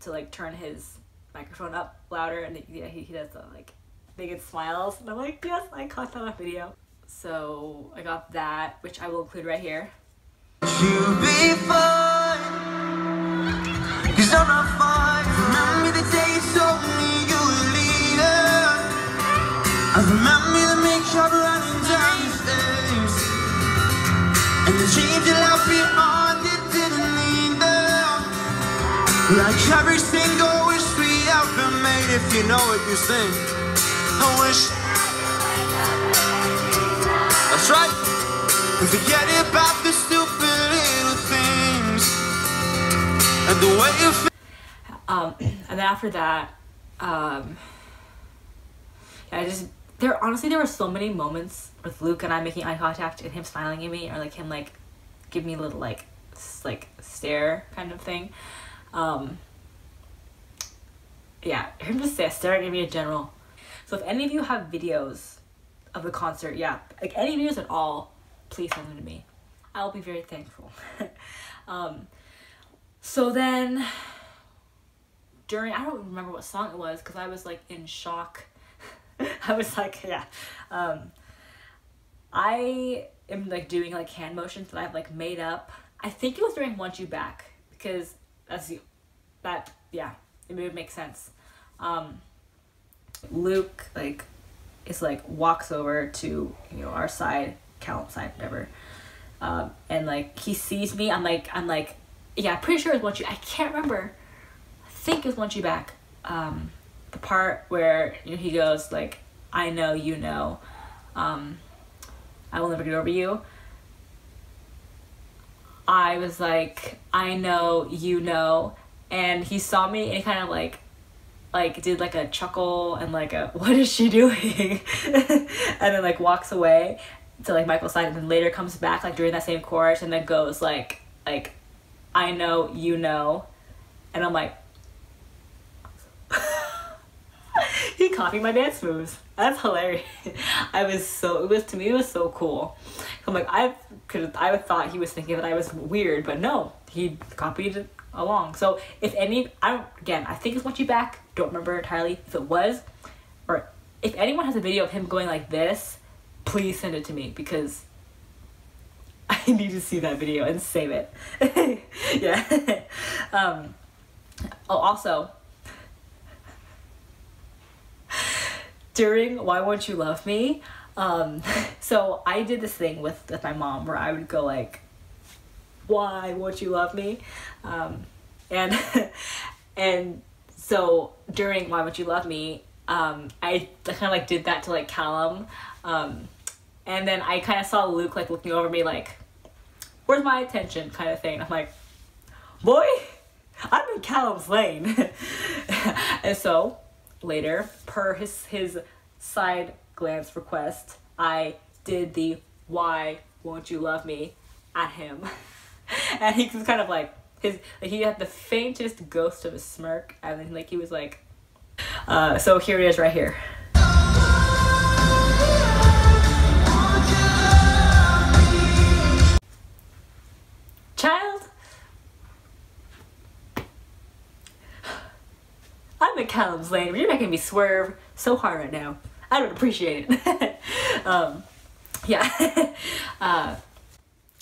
like turn his microphone up louder, and yeah, he does the like big smiles, and I'm like, yes, I caught that on video. So I got that, which I will include right here. You'll be fine, 'cause I'm not fine. Remember the day you told me you were leaving. I remember the makeup running down your stairs, and the dreams you left behind, you didn't need them. Like every single wish we ever made, if you know what you're saying. I wish. That's right. And forget about the stupid little things and the way you feel. And then after that, yeah, there were so many moments with Luke and I making eye contact, and him smiling at me, or like him like giving me a little like stare kind of thing. Yeah, him just staring at me in general. So if any of you have videos of the concert. Yeah, like any videos at all, please send them to me. I'll be very thankful. So then during, I don't remember what song it was because I was like in shock. I was like, yeah. I am like doing like hand motions that I've like made up. I think it was during Want You Back because yeah, it would make sense. Luke like is like walks over to, you know, our side, Callum's side, whatever. And like he sees me. I'm like, yeah, I'm pretty sure it was Want You. I can't remember. I think it was Want You Back. The part where, you know, he goes like, I know, you know, I will never get over you. I was like, I know, you know, and he saw me and he kind of like did like a chuckle and like a, what is she doing? And then like walks away to like Michael's side, and then later comes back like during that same chorus and then goes like I know, you know, and I'm like, he copied my dance moves. That's hilarious. To me it was so cool. I'm like, I thought he was thinking that I was weird, but no, he copied it along. So if any, I think it's Want You Back, don't remember entirely if it was, or if anyone has a video of him going like this, please send it to me because I need to see that video and save it. Yeah. Also, during Why Won't You Love Me, so I did this thing with my mom where I would go like, why won't you love me? And so during Why Won't You Love Me, I kind of like did that to like Callum, and then I kind of saw Luke like looking over me like, where's my attention kind of thing. I'm like, boy, I'm in Callum's lane. And so later, per his side glance request, I did the Why Won't You Love Me at him. And he was kind of like, he had the faintest ghost of a smirk, and then like he was like, so here it is right here. Child, I'm in Callum's lane. You're making me swerve so hard right now. I don't appreciate it. Yeah.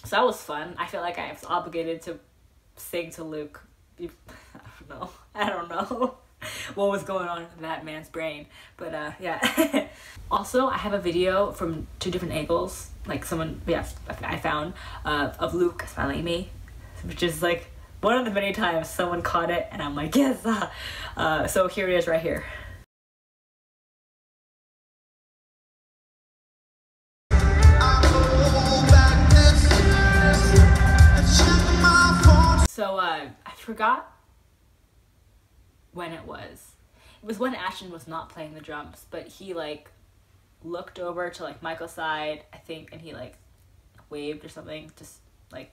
So that was fun. I feel like I was obligated to sing to Luke. I don't know what was going on in that man's brain, but yeah. Also, I have a video from 2 different angles, like I found of Luke smiling at me, which is like one of the many times someone caught it and I'm like, yes. So here it is right here. So I forgot when it was. It was when Ashton was not playing the drums, but he like looked over to like Michael's side, I think, and he like waved or something, just like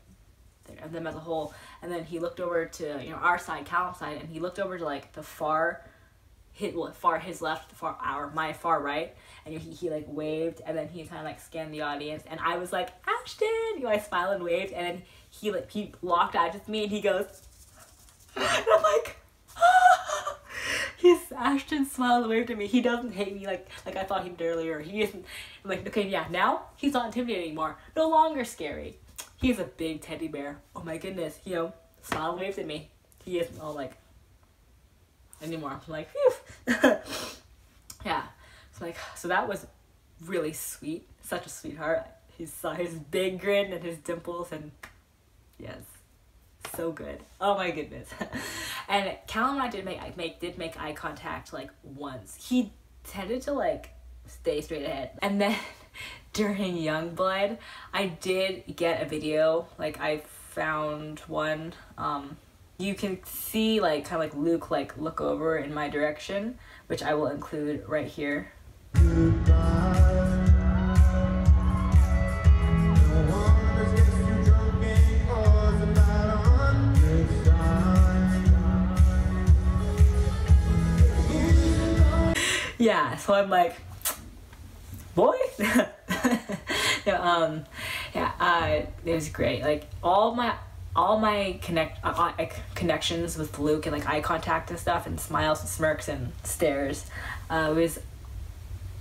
them as a whole. And then he looked over to, you know, our side, Callum's side, and he looked over to like the his left, my far right, and he like waved, and then he kind of like scanned the audience, and I was like, Ashton, you know, I smiled and waved, and then he locked eyes with me and he goes, and I'm like, ah! Ashton smiled and waved at me. He doesn't hate me like I thought he did earlier. He isn't. I'm like, okay, yeah, now he's not intimidating anymore. No longer scary. He's a big teddy bear. Oh my goodness, you know, smiled and waved at me. He isn't all like anymore. I'm like, phew. Yeah. So that was really sweet. Such a sweetheart. He saw his big grin and his dimples, and yes, so good. Oh my goodness. And Callum and I did make eye contact like once. He tended to like stay straight ahead. And then during Youngblood, I did get a video. Like I found one. You can see like kind of like Luke like look over in my direction, which I will include right here. Yeah, so I'm like, boy. No, yeah, it was great. Like all my connections with Luke and like eye contact and stuff and smiles and smirks and stares, was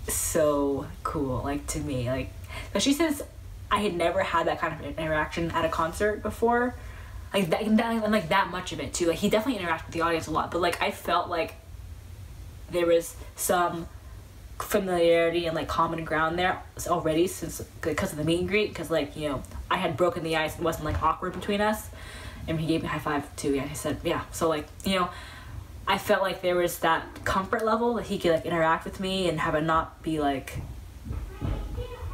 so cool. Like to me, like especially since I had never had that kind of interaction at a concert before, like that and like that much of it too. Like he definitely interacted with the audience a lot, but like I felt like there was some familiarity and like common ground there already since because of the meet and greet, because like, you know, I had broken the ice and it wasn't like awkward between us, and he gave me a high five too. Yeah, he said yeah, so like, you know, I felt like there was that comfort level that he could like interact with me and have it not be like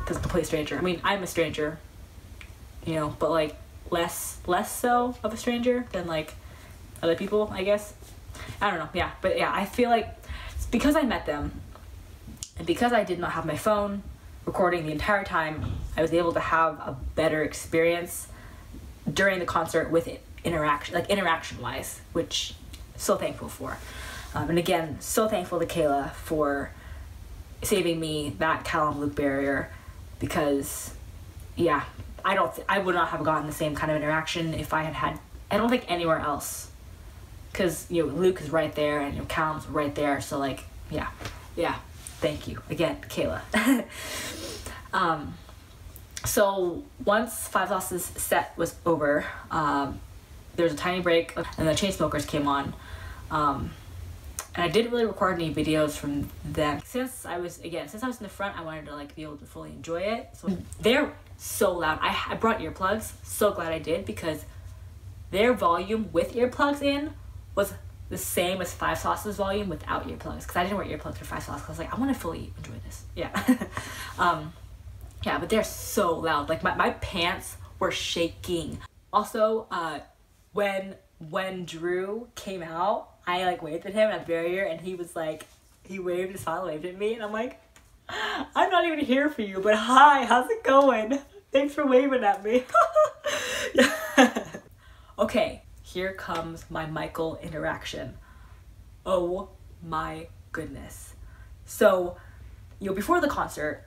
this complete stranger. I mean, I'm a stranger, you know, but like less so of a stranger than like other people, I guess. I don't know, yeah, but yeah, I feel like it's because I met them and because I did not have my phone recording the entire time, I was able to have a better experience during the concert with interaction wise, which I'm so thankful for. And again, so thankful to Kayla for saving me that Callum Luke barrier, because yeah, I would not have gotten the same kind of interaction if I had I don't think anywhere else, because you know Luke is right there and you know Callum's right there, so like yeah, thank you again, Kayla. So once Five Sauce's set was over, there was a tiny break and the Chainsmokers came on, and I didn't really record any videos from them since I was in the front. I wanted to like be able to fully enjoy it. So they're so loud. I brought earplugs. So glad I did, because their volume with earplugs in was the same as Five Sauce's volume without earplugs, because I didn't wear earplugs for Five Sauce because I was like, I want to fully enjoy this. Yeah. Yeah, but they're so loud. Like my pants were shaking. Also, when Drew came out, I like waved at him at the barrier, and he was like, he waved his smile, waved at me, and I'm like, I'm not even here for you, but hi, how's it going? Thanks for waving at me. Yeah. Okay, here comes my Michael interaction. Oh my goodness. So, you know, before the concert,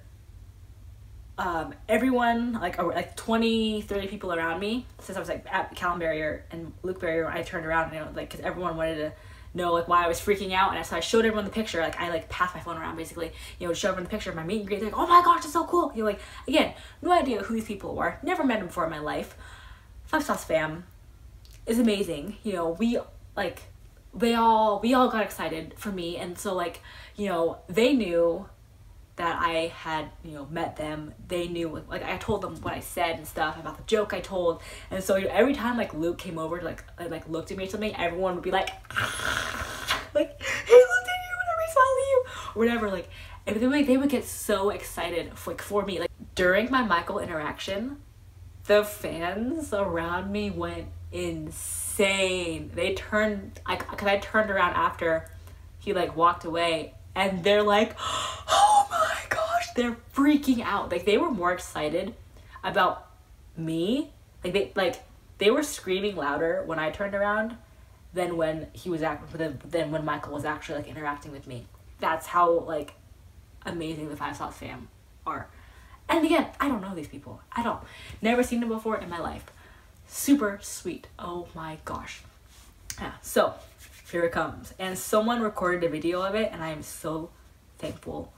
everyone, like 20, 30 people around me, since I was like at Callum barrier and Luke barrier, I turned around, you know, like, because everyone wanted to know like why I was freaking out, and so I showed everyone the picture. Like I like passed my phone around basically, you know, to show everyone the picture of my meet and greet. They're like, oh my gosh, it's so cool. You know, like again, no idea who these people were, never met them before in my life. Five Sauce fam is amazing. You know, we all got excited for me, and so like, you know, they knew that I had, you know, met them. They knew, like I told them what I said and stuff about the joke I told, and so, you know, every time like Luke came over to like looked at me or something, everyone would be like like he looked at you whenever he saw you or whatever, like, and they would get so excited for me. Like during my Michael interaction, the fans around me went insane. They turned, because I turned around after he like walked away, and they're like, oh my gosh, they're freaking out. Like they were more excited about me, like they were screaming louder when I turned around than when than when Michael was actually like interacting with me. That's how like amazing the Five Sauce fam are. And again, I don't know these people at all. Never seen them before in my life. Super sweet. Oh my gosh. Yeah, so here it comes. And someone recorded a video of it, and I am so thankful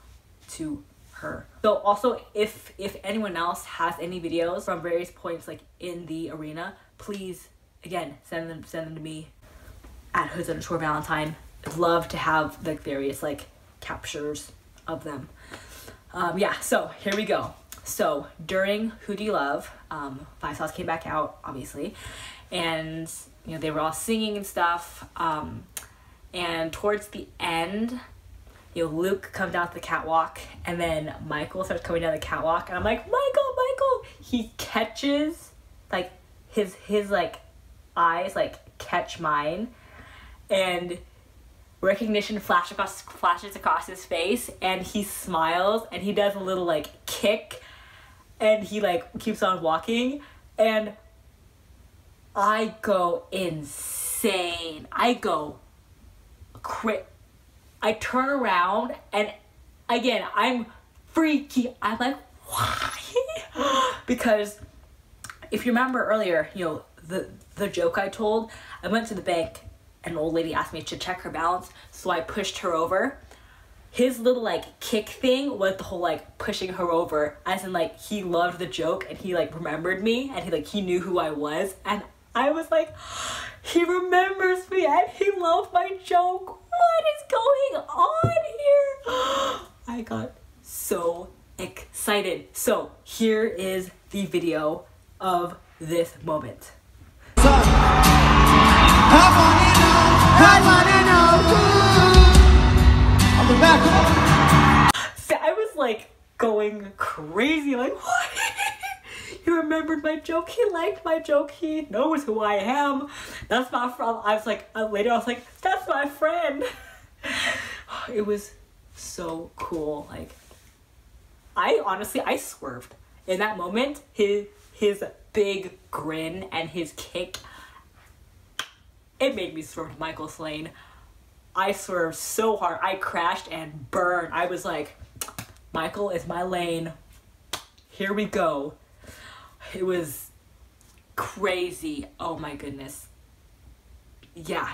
to her. So also, if anyone else has any videos from various points like in the arena, please again send them to me at hoods_Valentine. I'd love to have like various like captures of them. Yeah, so here we go. So during Who Do You Love, Five Sauce came back out, obviously, and you know they were all singing and stuff. And towards the end, you know, Luke comes down to the catwalk, and then Michael starts coming down the catwalk, and I'm like, Michael! He catches, like, his like eyes like catch mine, and recognition flashes across his face, and he smiles, and he does a little like kick, and he like keeps on walking, and I go insane. I turn around, and again, I'm freaky. I'm like, why? Because if you remember earlier, you know, the joke I told, I went to the bank and an old lady asked me to check her balance, so I pushed her over. His little like kick thing was the whole like pushing her over, as in like he loved the joke and he like remembered me and he knew who I was, and I was like, he remembers me and he loved my joke. What is going on here? I got so excited. So here is the video of this moment. So I was like going crazy, like, what? He remembered my joke, he liked my joke, he knows who I am. That's my friend. I was like, later I was like, that's my friend. It was so cool. Like, I swerved. In that moment, his big grin and his kick, it made me swerve to Michael's lane. I swerved so hard, I crashed and burned. I was like, Michael is my lane. Here we go. It was crazy. Oh my goodness. Yeah,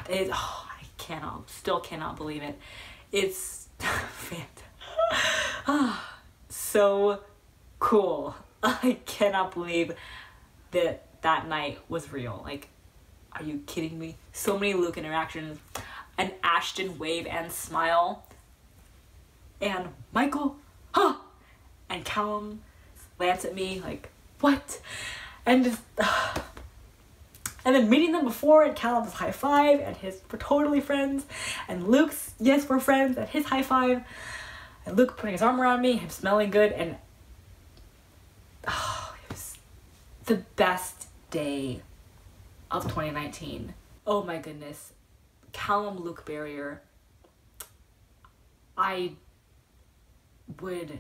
still cannot believe it. It's fantastic. So cool. I cannot believe that night was real. Like, are you kidding me? So many Luke interactions, an Ashton wave and smile, and Michael, huh? And Callum glance at me like, what? And just, and then meeting them before, and Callum's high five, and we're totally friends, and Luke's, yes, we're friends, and his high five, and Luke putting his arm around me, him smelling good, and it was the best day of 2019. Oh my goodness. Callum-Luke barrier. I would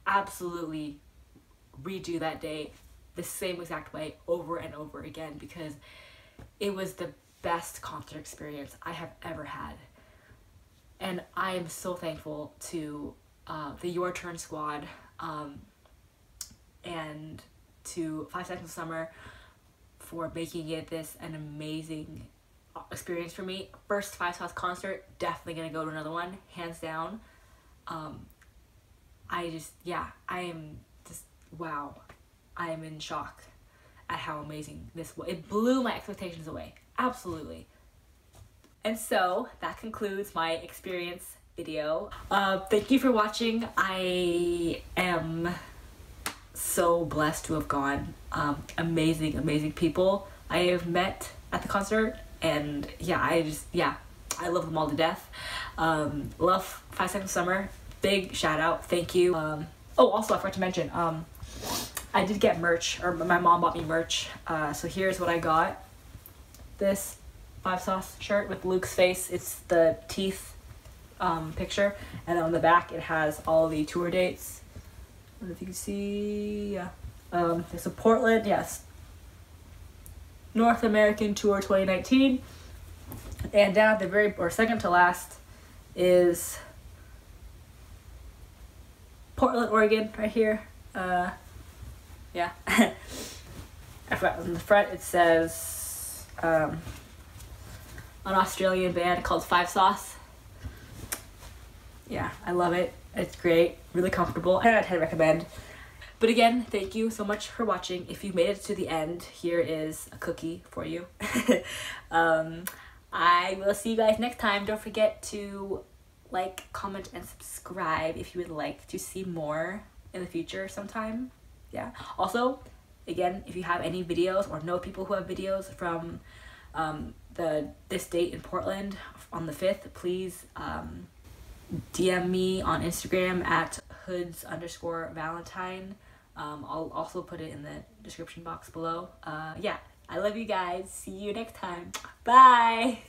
absolutely redo that day the same exact way over and over again, because it was the best concert experience I have ever had. And I am so thankful to the Your Turn squad and to 5 Seconds of Summer for making it an amazing experience for me. First 5 Sauce concert, definitely gonna go to another one, hands down. I am just, wow. I am in shock at how amazing this was. It blew my expectations away, absolutely. And so that concludes my experience video. Thank you for watching. I am so blessed to have gone. Amazing people I have met at the concert, and I love them all to death. Love 5 Seconds of Summer. Big shout out, thank you. Also I forgot to mention, I did get merch, or my mom bought me merch. So here's what I got. This 5 Sauce shirt with Luke's face. It's the teeth picture, and then on the back it has all the tour dates. I don't know if you can see, yeah. There's a Portland, yes. North American Tour 2019. And down at the second to last is Portland, Oregon, right here. Yeah. I forgot, on the front it says an Australian band called 5 Sauce. Yeah, I love it. It's great, really comfortable. 10 out of 10 recommend. But again, thank you so much for watching. If you made it to the end, here is a cookie for you. I will see you guys next time. Don't forget to like, comment, and subscribe if you would like to see more in the future sometime. Yeah. Also, again, if you have any videos or know people who have videos from this date in Portland on the 5th, please DM me on Instagram at hoods_Valentine. I'll also put it in the description box below. Yeah, I love you guys. See you next time. Bye.